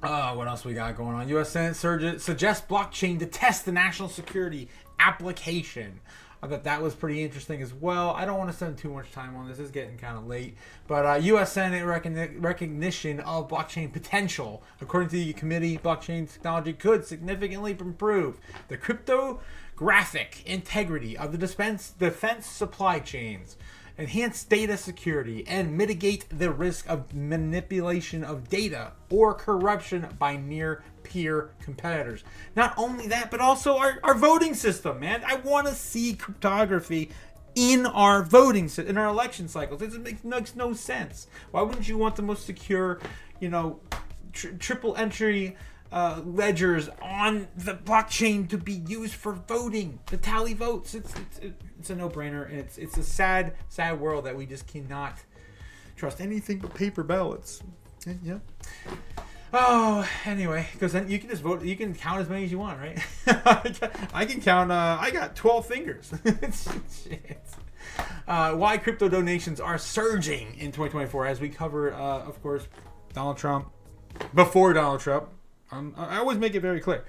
What else we got going on? U.S. Senate suggests blockchain to test the national security application. I thought that was pretty interesting as well. I don't want to spend too much time on this. It's getting kind of late. But U.S. Senate recognition of blockchain potential. According to the committee, blockchain technology could significantly improve the cryptographic integrity of the defense supply chains, enhance data security, and mitigate the risk of manipulation of data or corruption by near-peer competitors. Not only that, but also our voting system, man. I want to see cryptography in our voting in our election cycles. It makes no sense. Why wouldn't you want the most secure, triple entry ledgers on the blockchain to be used for voting, to tally votes? It's a no-brainer, and it's a sad world that we just cannot trust anything but paper ballots. Yeah. Oh, anyway, because then you can just vote. You can count as many as you want, right? I can count. I got 12 fingers. Shit. Why crypto donations are surging in 2024, as we cover, of course, Donald Trump. Before Donald Trump, I always make it very clear.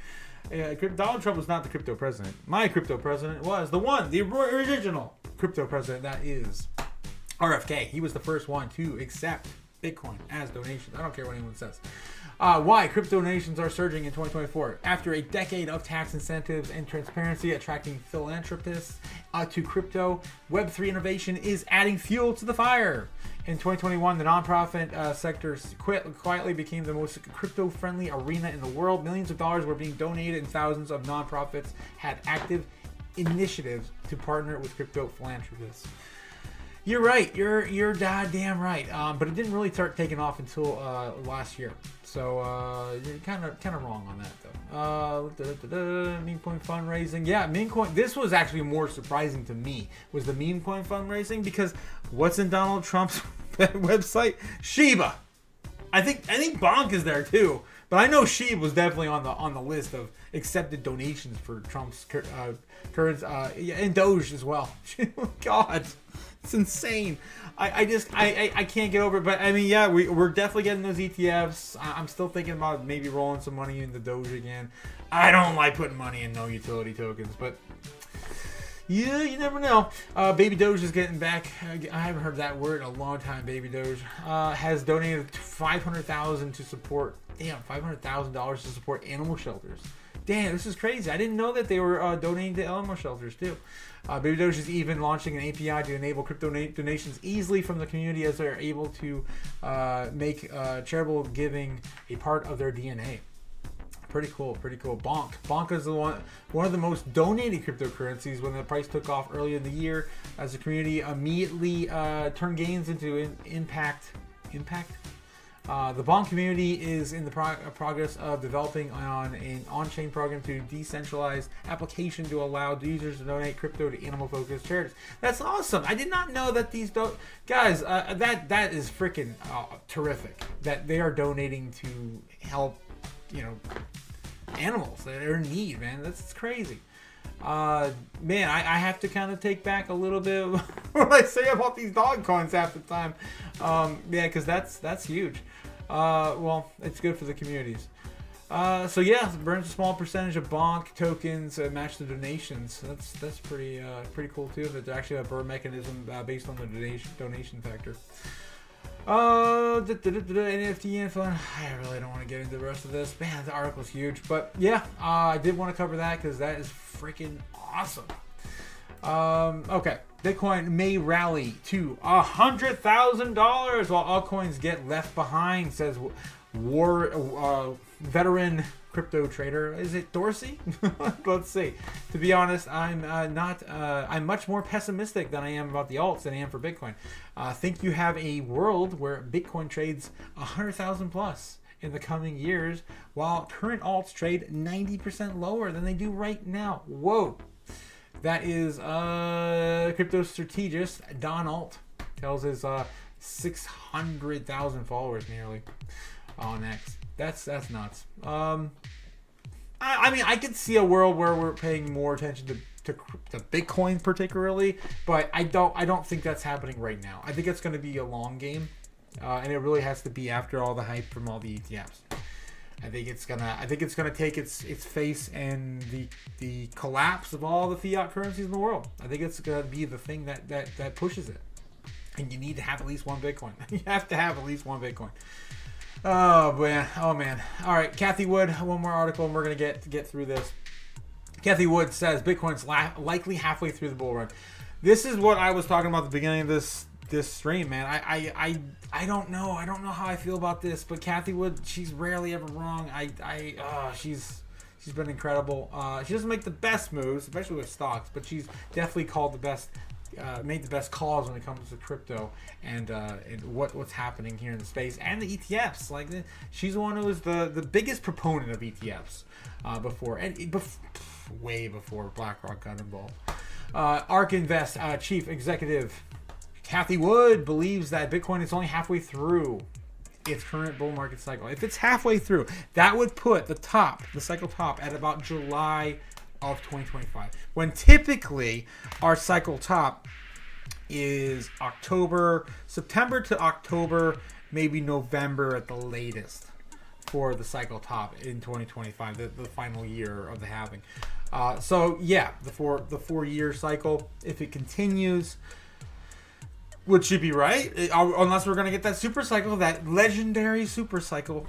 Donald Trump was not the crypto president. My crypto president was the original crypto president. That is RFK. He was the first one to accept Bitcoin as donations. I don't care what anyone says. Why crypto donations are surging in 2024. After a decade of tax incentives and transparency attracting philanthropists to crypto, Web3 innovation is adding fuel to the fire. In 2021, the nonprofit sector quietly became the most crypto-friendly arena in the world. Millions of dollars were being donated, and thousands of nonprofits had active initiatives to partner with crypto philanthropists. You're right. You're goddamn right. But it didn't really start taking off until last year. So you're kind of wrong on that though. Meme coin fundraising. Yeah, meme coin. This was actually more surprising to me. Was the meme coin fundraising, because what's in Donald Trump's website? Shiba. I think Bonk is there too. But I know Shiba was definitely on the list of accepted donations for Trump's current and Doge as well. God. It's insane. I can't get over it. But I mean, yeah, we're definitely getting those ETFs. I'm still thinking about maybe rolling some money into Doge again. I don't like putting money in no utility tokens, but yeah, you never know. Baby Doge is getting back. I haven't heard that word in a long time. Baby Doge has donated $500,000 to support. Damn, $500,000 to support animal shelters. Damn, this is crazy. I didn't know that they were donating to animal shelters too. Baby Doge is even launching an API to enable crypto donations easily from the community, as they're able to make charitable giving a part of their DNA. Pretty cool. Bonk is one of the most donated cryptocurrencies when the price took off earlier in the year, as the community immediately turned gains into impact. The Bonk community is in the progress of developing an on-chain program to decentralized application to allow users to donate crypto to animal-focused charities. That's awesome. I did not know that these guys. That is freaking terrific. That they are donating to help, animals that are in need. Man, that's crazy. Man, I have to kind of take back a little bit of what I say about these dog coins half the time. Yeah, because that's huge. Well, it's good for the communities. So yeah, burns a small percentage of Bonk tokens match the donations. That's pretty cool too. There's actually a burn mechanism based on the donation factor. NFT info. I really don't want to get into the rest of this. Man, the article's huge. But yeah, I did want to cover that because that is freaking awesome. Okay. Bitcoin may rally to $100,000 while altcoins get left behind, says veteran crypto trader. Is it Dorsey? Let's see. To be honest, I'm much more pessimistic than I am about the alts than I am for Bitcoin. Think you have a world where Bitcoin trades 100,000 plus in the coming years, while current alts trade 90% lower than they do right now. Whoa. That is crypto strategist Don Alt tells his 600,000 followers nearly on X. That's nuts. I mean, I could see a world where we're paying more attention to Bitcoin particularly, but I don't think that's happening right now. I think it's going to be a long game, and it really has to be after all the hype from all the ETFs. I think it's gonna take its face and the collapse of all the fiat currencies in the world. I think it's gonna be the thing that pushes it. And you need to have at least one Bitcoin. You have to have at least one Bitcoin. Oh man. All right, Kathy Wood, one more article, and we're gonna get through this. Kathy Wood says Bitcoin's likely halfway through the bull run. This is what I was talking about at the beginning of this stream, man. I don't know. I don't know how I feel about this, but Kathy Wood, she's rarely ever wrong. She's been incredible. She doesn't make the best moves, especially with stocks, but she's definitely made the best calls when it comes to crypto and what's happening here in the space and the ETFs. Like, she's the one who was the biggest proponent of ETFs way before BlackRock got involved. ARK Invest chief executive Kathy Wood believes that Bitcoin is only halfway through its current bull market cycle. If it's halfway through, that would put the cycle top at about July of 2025, when typically our cycle top is September to October, maybe November at the latest for the cycle top in 2025, the final year of the halving. So yeah, the 4-year cycle, if it continues, which should be right, unless we're going to get that super cycle, that legendary super cycle.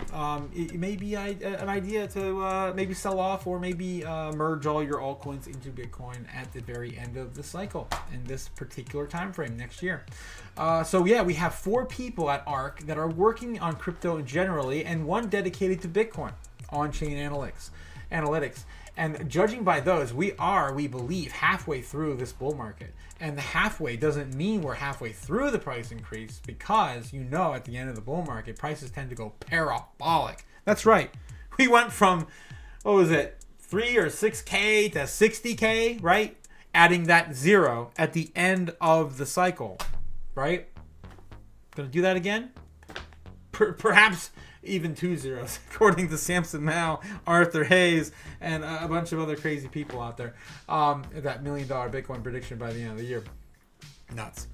It may be an idea to maybe sell off or maybe merge all your altcoins into Bitcoin at the very end of the cycle in this particular time frame next year. So yeah, we have 4 people at ARK that are working on crypto generally, and 1 dedicated to Bitcoin on-chain analytics. And judging by those, we believe, halfway through this bull market. And the halfway doesn't mean we're halfway through the price increase, because at the end of the bull market, prices tend to go parabolic. That's right. We went from, 3 or 6K to 60K, right? Adding that 0 at the end of the cycle, right? Gonna do that again? Perhaps even 2 zeros, according to Samson Mao, Arthur Hayes, and a bunch of other crazy people out there. That $1 million Bitcoin prediction by the end of the year. Nuts.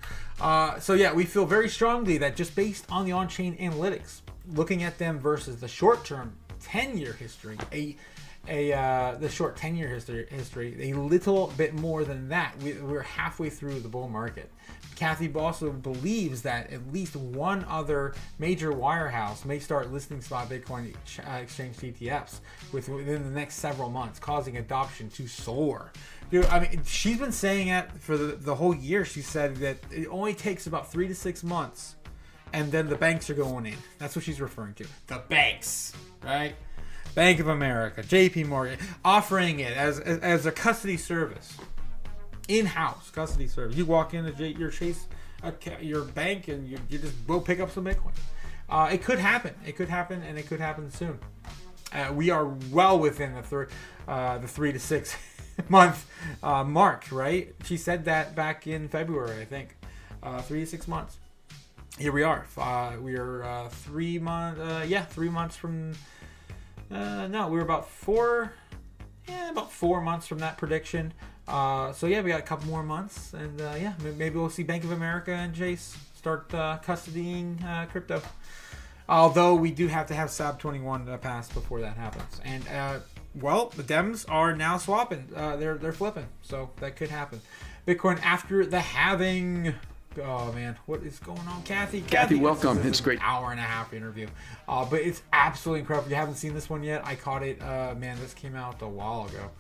So yeah, we feel very strongly that just based on the on-chain analytics, looking at them versus the short-term 10-year history, the short 10-year history, a little bit more than that. We're halfway through the bull market. Kathy also believes that at least one other major wirehouse may start listing spot Bitcoin exchange ETFs within the next several months, causing adoption to soar. Dude, I mean, she's been saying it for the whole year. She said that it only takes about 3 to 6 months, and then the banks are going in. That's what she's referring to. The banks, right? Bank of America, JP Morgan, offering it as a custody service. In-house custody service. You walk into your Chase, your bank, and you just go pick up some Bitcoin. It could happen. It could happen, and it could happen soon. We are well within the 3 to 6 month mark, right? She said that back in February, I think. 3 to 6 months. Here we are. We are 3 months. 3 months from. No, we were about 4 months from that prediction. So yeah, we got a couple more months, and maybe we'll see Bank of America and Chase start custodying crypto. Although we do have to have SAB 21 passed before that happens. And the Dems are now swapping. They're flipping, so that could happen. Bitcoin after the halving. Oh man, what is going on, Kathy? Kathy, welcome. It's great. Hour and a half interview, but it's absolutely incredible. If you haven't seen this one yet, I caught it. This came out a while ago.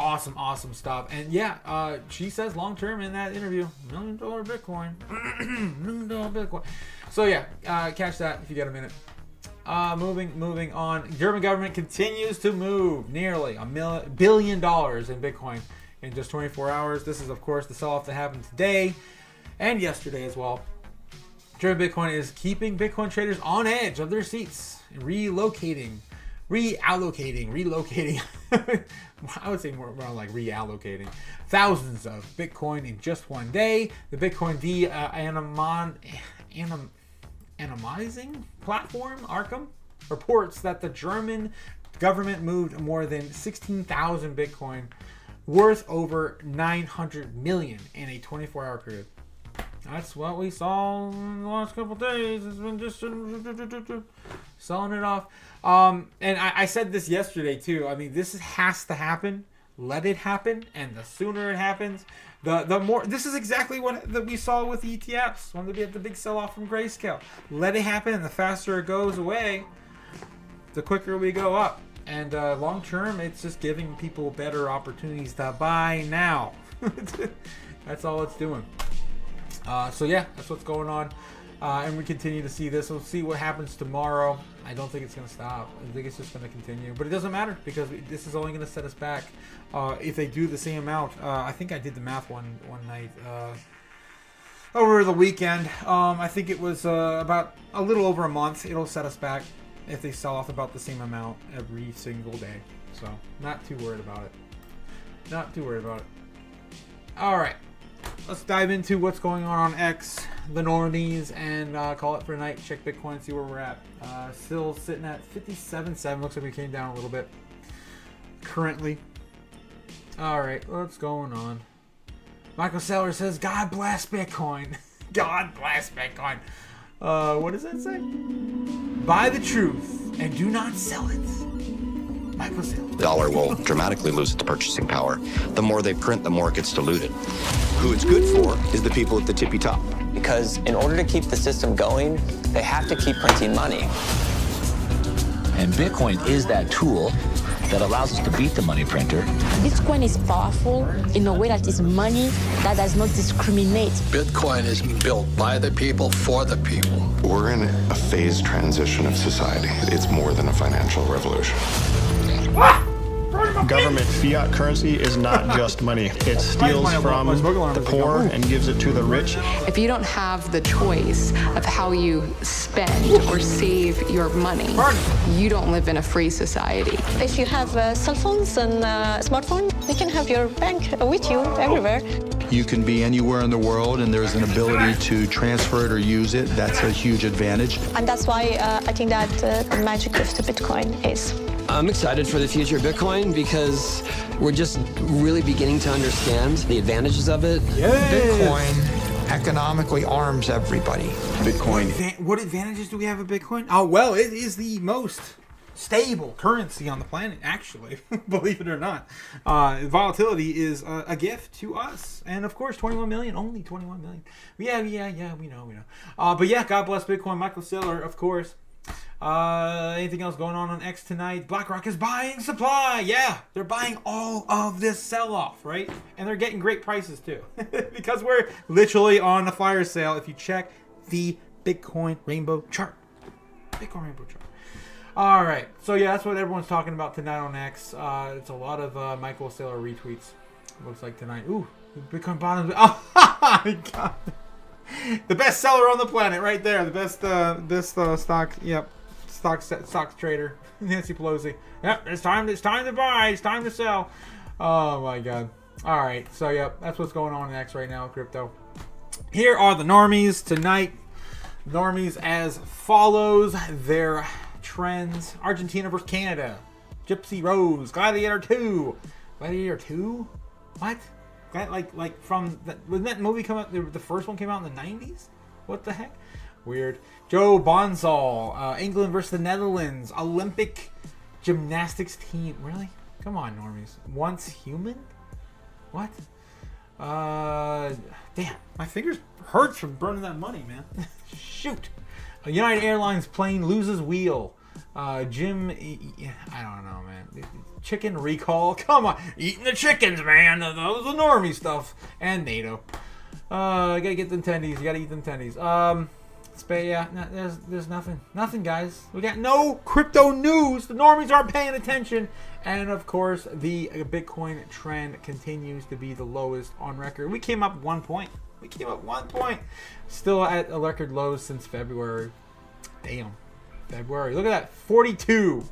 awesome stuff. And yeah, she says long term in that interview, $1 million Bitcoin. $1 million Bitcoin. So yeah, catch that if you get a minute. Moving on. German government continues to move nearly $1 billion in Bitcoin in just 24 hours. This is, of course, the sell-off that happened today and yesterday as well. German Bitcoin is keeping Bitcoin traders on edge of their seats, reallocating. I would say more like reallocating thousands of Bitcoin in just one day. The Bitcoin anonymizing platform, Arkham, reports that the German government moved more than 16,000 Bitcoin worth over 900 million in a 24-hour period. That's what we saw in the last couple of days. It's been just selling it off. And I said this yesterday too. I mean, this has to happen. Let it happen, and the sooner it happens, the more. This is exactly what we saw with ETFs when we had the big sell-off from Grayscale. Let it happen, and the faster it goes away, the quicker we go up. And long term, it's just giving people better opportunities to buy now. That's all it's doing. So yeah, that's what's going on. And we continue to see this. We'll see what happens tomorrow. I don't think it's going to stop. I think it's just going to continue. But it doesn't matter because this is only going to set us back. If they do the same amount, I think I did the math one night over the weekend. I think it was about a little over a month. It'll set us back if they sell off about the same amount every single day. So not too worried about it. All right. Let's dive into what's going on X, the normies, and call it for tonight. Check Bitcoin, see where we're at. Still sitting at 57.7. Looks like we came down a little bit currently. All right, what's going on? Michael Saylor says, God bless Bitcoin. God bless Bitcoin. What does that say? Buy the truth and do not sell it. Michael Saylor. The dollar will dramatically lose its purchasing power. The more they print, the more it gets diluted. Who it's good for is the people at the tippy top. Because in order to keep the system going, they have to keep printing money. And Bitcoin is that tool that allows us to beat the money printer. Bitcoin is powerful in a way that is money that does not discriminate. Bitcoin is built by the people for the people. We're in a phased transition of society. It's more than a financial revolution. Government fiat currency is not just money. It steals from the poor and gives it to the rich. If you don't have the choice of how you spend or save your money, you don't live in a free society. If you have cell phones and smartphone, you can have your bank with you everywhere. You can be anywhere in the world and there's an ability to transfer it or use it. That's a huge advantage. And that's why I think that the magic of the Bitcoin is. I'm excited for the future of Bitcoin because we're just really beginning to understand the advantages of it. Yes. Bitcoin economically arms everybody. Bitcoin. What advantages do we have of Bitcoin? Oh, well, it is the most stable currency on the planet, actually, believe it or not. Volatility is a gift to us. And of course, 21 million, only 21 million. Yeah, we know. But yeah, God bless Bitcoin. Michael Saylor, of course. Anything else going on X tonight? BlackRock is buying supply. Yeah, they're buying all of this sell-off, right? And they're getting great prices too, because we're literally on a fire sale. If you check the Bitcoin Rainbow chart, All right, so yeah, that's what everyone's talking about tonight on X. It's a lot of Michael Saylor retweets. Looks like tonight. Ooh, Bitcoin bottoms. Oh my God. The best seller on the planet, right there. The best stock. Yep. Stock trader, Nancy Pelosi. Yep, it's time to buy. It's time to sell. Oh my God. All right, so yep, that's what's going on in X right now, crypto. Here are the normies tonight. Normies as follows. Their trends: Argentina versus Canada, Gypsy Rose, Gladiator 2. Gladiator 2? What? Like from when that movie come out? The first one came out in the 90s. What the heck? Weird. Joe Bonsall, England versus the Netherlands, Olympic gymnastics team. Really? Come on, normies. Once human? What? Damn, my fingers hurts from burning that money, man. Shoot. A United Airlines plane loses wheel. Jim, I don't know, man. Chicken recall, come on, eating the chickens, man. Those are normie stuff. And NATO. You gotta get the tendies. You gotta eat them tendies. Yeah, there's nothing, guys. We got no crypto news. The normies aren't paying attention, and of course, the Bitcoin trend continues to be the lowest on record. We came up 1 point. Still at a record low since February. Damn, February. Look at that, 42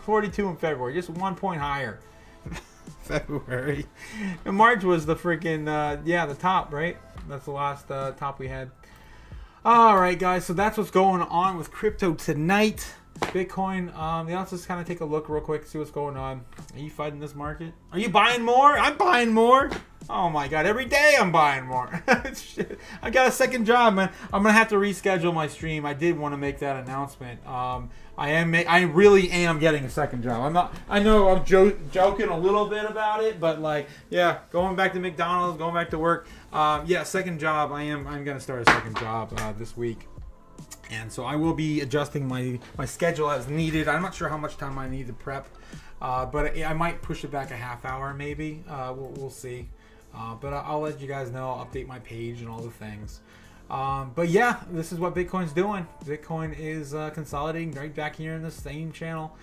in February, just 1 point higher. February. And March was the freaking the top, right? That's the last top we had. All right, guys, so that's what's going on with crypto tonight. Bitcoin. Let's just kind of take a look real quick, see what's going on. Are you fighting this market? Are you buying more? I'm buying more. Oh my God, every day I'm buying more. Shit. I got a second job, man. I'm gonna have to reschedule my stream. I did want to make that announcement. I really am getting a second job. I know I'm joking a little bit about it, but like, yeah, going back to McDonald's, going back to work. Second job. I'm gonna start a second job this week. And so I will be adjusting my schedule as needed. I'm not sure how much time I need to prep, but I might push it back a half hour maybe. We'll see. But I'll let you guys know. I'll update my page and all the things. But yeah, this is what Bitcoin's doing. Bitcoin is consolidating right back here in the same channel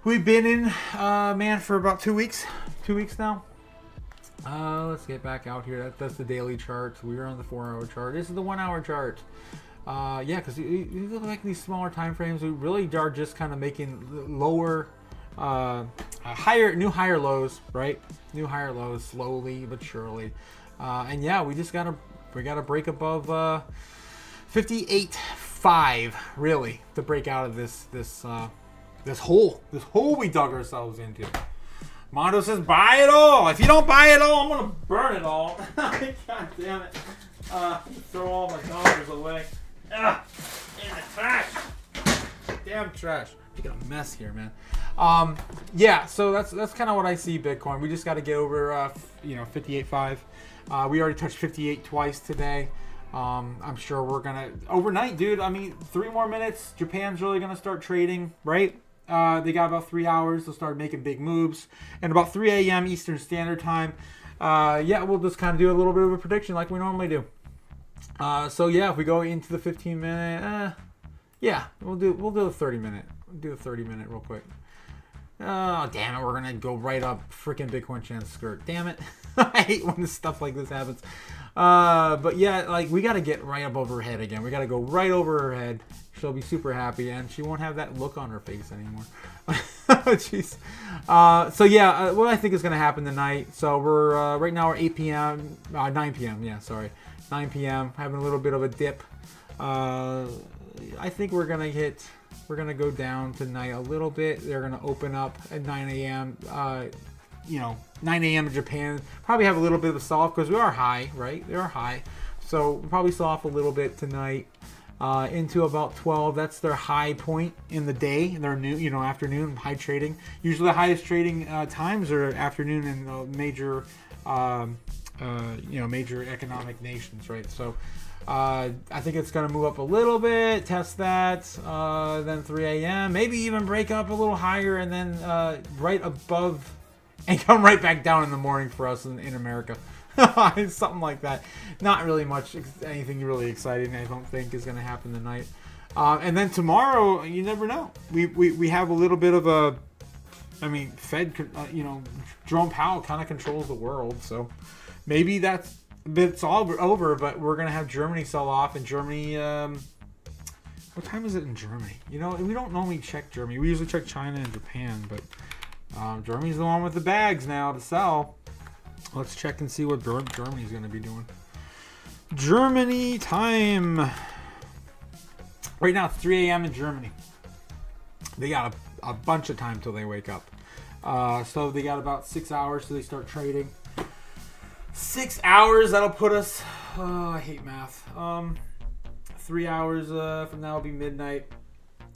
we've been in, for about 2 weeks. 2 weeks now. Let's get back out here. That's the daily chart. We were on the 4-hour chart. This is the 1-hour chart. Because you look like these smaller time frames, we really are just kind of making lower, new higher lows, right? New higher lows, slowly but surely. And yeah, we gotta break above 58.5 really to break out of this hole we dug ourselves into. Mondo says, buy it all. If you don't buy it all, I'm gonna burn it all. God damn it. Throw all my dollars away. In the trash. Damn trash. You got a mess here, man. So that's kind of what I see Bitcoin. We just got to get over 58.5. We already touched 58 twice today. I'm sure we're gonna overnight, dude. I mean, 3 more minutes. Japan's really gonna start trading, right? They got about 3 hours to start making big moves, and about 3 a.m. Eastern Standard Time. We'll just kind of do a little bit of a prediction like we normally do. If we go into the 15-minute, we'll do the 30-minute. We'll do the 30-minute real quick. Oh, damn it, we're gonna go right up freaking Bitcoin chance skirt. Damn it. I hate when stuff like this happens. We gotta get right up over her head again. We gotta go right over her head. She'll be super happy, and she won't have that look on her face anymore. Jeez. What I think is gonna happen tonight. So we're right now we're 8 p.m. 9 p.m. 9 p.m. Having a little bit of a dip. I think we're gonna go down tonight a little bit. They're gonna open up at 9 a.m. 9 a.m. in Japan. Probably have a little bit of a sell off because we are high, right? They are high, so we'll probably sell off a little bit tonight into about 12. That's their high point in the day. Their afternoon high trading. Usually the highest trading times are afternoon in major major economic nations, right? So I think it's going to move up a little bit, test that, then 3 a.m., maybe even break up a little higher, and then right above, and come right back down in the morning for us in America. Something like that. Not really anything really exciting, I don't think, is going to happen tonight. And then tomorrow, you never know. We have a little bit of a, Fed, Jerome Powell kind of controls the world, so maybe it's all over, but we're going to have Germany sell off, and Germany, what time is it in Germany? We don't normally check Germany. We usually check China and Japan, but Germany's the one with the bags now to sell. Let's check and see what Germany's going to be doing. Germany time. Right now it's 3 a.m. in Germany. They got a bunch of time till they wake up. So they got about 6 hours till they start trading. 6 hours, that'll put us, I hate math. 3 hours from now will be midnight.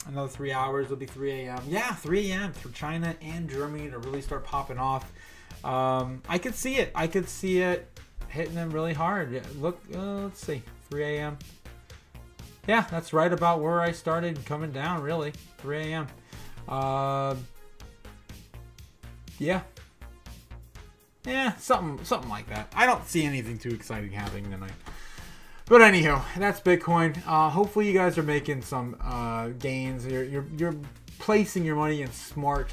Another 3 hours will be 3 a.m. Yeah, 3 a.m. for China and Germany to really start popping off. I could see it. I could see it hitting them really hard. Yeah, look, let's see. 3 a.m. yeah, that's right about where I started coming down, really. 3 a.m. Yeah. Yeah, something like that. I don't see anything too exciting happening tonight. But anyhow, that's Bitcoin. Hopefully you guys are making some gains. You're placing your money in smart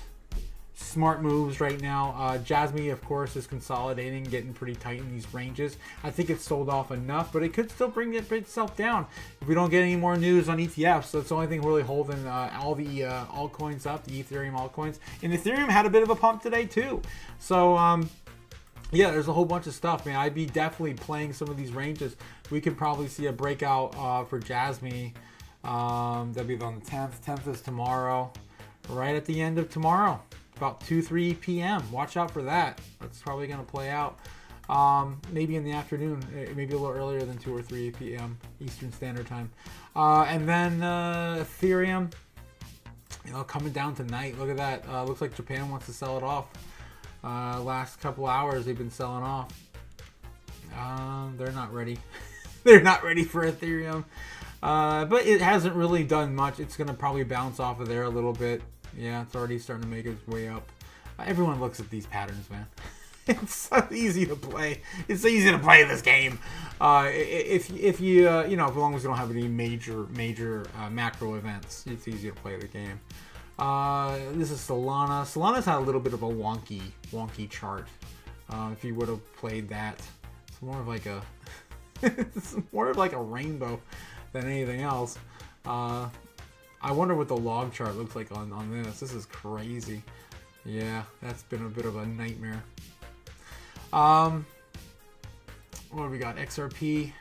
moves right now. Jasmine, of course, is consolidating, getting pretty tight in these ranges. I think it's sold off enough, but it could still bring itself down if we don't get any more news on ETFs. That's the only thing really holding all the altcoins up, the Ethereum altcoins. And Ethereum had a bit of a pump today too. So yeah, there's a whole bunch of stuff, man. I'd be definitely playing some of these ranges. We could probably see a breakout for Jasmine. That'll be on the 10th. 10th is tomorrow, right at the end of tomorrow. About 2-3 p.m. Watch out for that. That's probably going to play out maybe in the afternoon, maybe a little earlier than 2 or 3 p.m. Eastern Standard Time. And then Ethereum, coming down tonight. Look at that. Looks like Japan wants to sell it off. Last couple hours they've been selling off. They're not ready. They're not ready for Ethereum. But it hasn't really done much. It's going to probably bounce off of there a little bit. Yeah, it's already starting to make its way up. Everyone looks at these patterns, man. It's so easy to play. It's so easy to play this game. If you as long as you don't have any major macro events, it's easy to play the game. This is Solana. Solana's had a little bit of a wonky chart. If you would have played that, it's more of like a it's more of like a rainbow than anything else. I wonder what the log chart looks like on this. This is crazy. Yeah, that's been a bit of a nightmare. What do we got? XRP.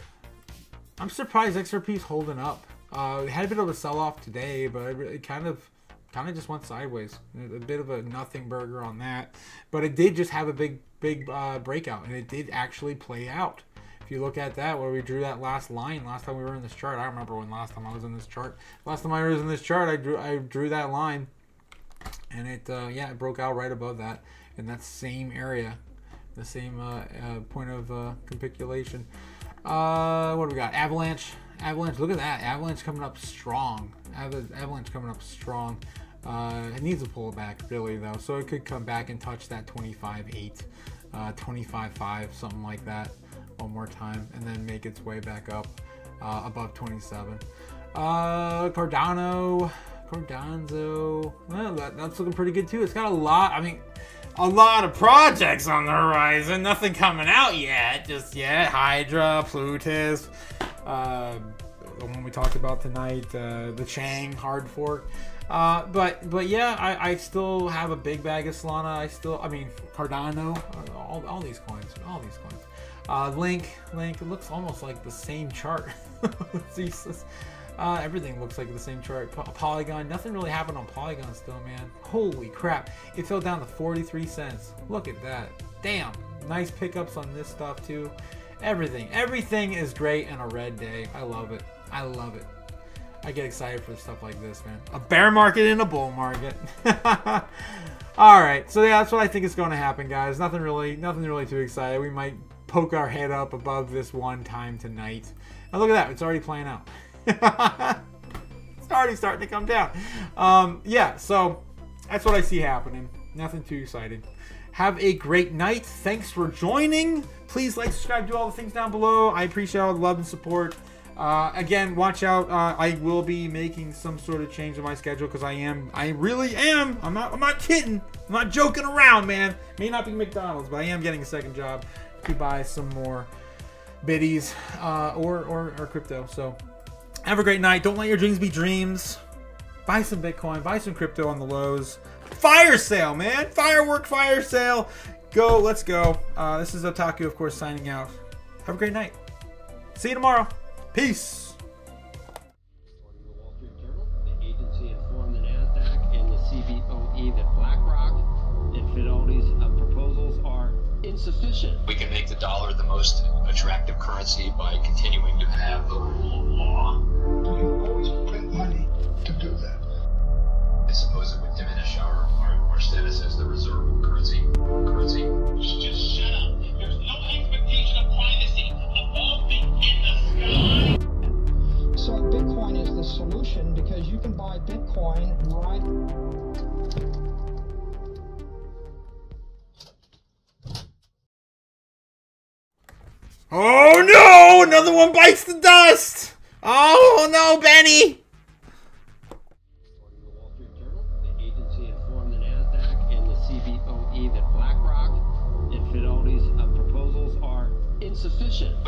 I'm surprised XRP is holding up. It had a bit of a sell-off today, but it kind of just went sideways. A bit of a nothing burger on that. But it did just have a big breakout, and it did actually play out. If you look at that, where we drew that last line, last time we were in this chart, I don't remember when last time I was in this chart. Last time I was in this chart, I drew that line, and it broke out right above that in that same area, the same point of capitulation. What do we got? Avalanche. Look at that. Avalanche coming up strong. Avalanche coming up strong. It needs a pullback, really, though, so it could come back and touch that 25.8, 25.5, something like that. One more time, and then make its way back up above 27. Cardano, well, that's looking pretty good too. It's got a lot of projects on the horizon. Nothing coming out yet, just yet. Hydra, Plutus, the one we talked about tonight, the Chang hard fork. But yeah, I still have a big bag of Solana. Cardano, all these coins. Link, it looks almost like the same chart. Everything looks like the same chart. Polygon, nothing really happened on Polygon still, man. Holy crap, it fell down to 43 cents. Look at that. Damn, nice pickups on this stuff too. Everything is great on a red day. I love it. I get excited for stuff like this, man. A bear market and a bull market. All right, so yeah, that's what I think is going to happen, guys. Nothing really too exciting. We might poke our head up above this one time tonight. And look at that, it's already playing out. It's already starting to come down. Yeah, so that's what I see happening. Nothing too exciting. Have a great night. Thanks for joining. Please like, subscribe, do all the things down below. I appreciate all the love and support. Again, watch out. I will be making some sort of change in my schedule because I really am. I'm not kidding. I'm not joking around, man. May not be McDonald's, but I am getting a second job to buy some more biddies or crypto. So have a great night. Don't let your dreams be dreams. Buy some Bitcoin. Buy some crypto on the lows. Fire sale, man. Fire sale. Go. Let's go. This is Otaku, of course, signing out. Have a great night. See you tomorrow. Peace. The agency informed the NASDAQ and the CBOE that BlackRock and Fidelity's proposals are insufficient. We can make the dollar the most attractive currency by continuing to have the rule of law. You always print money to do that. I suppose it would diminish our status as the reserve currency. Just shut up. There's no expectation of privacy above the in the sky. So Bitcoin solution because you can buy Bitcoin right. Oh no! Another one bites the dust! Oh no, Benny! The agency informed the NASDAQ and the CBOE that BlackRock and Fidelity's proposals are insufficient.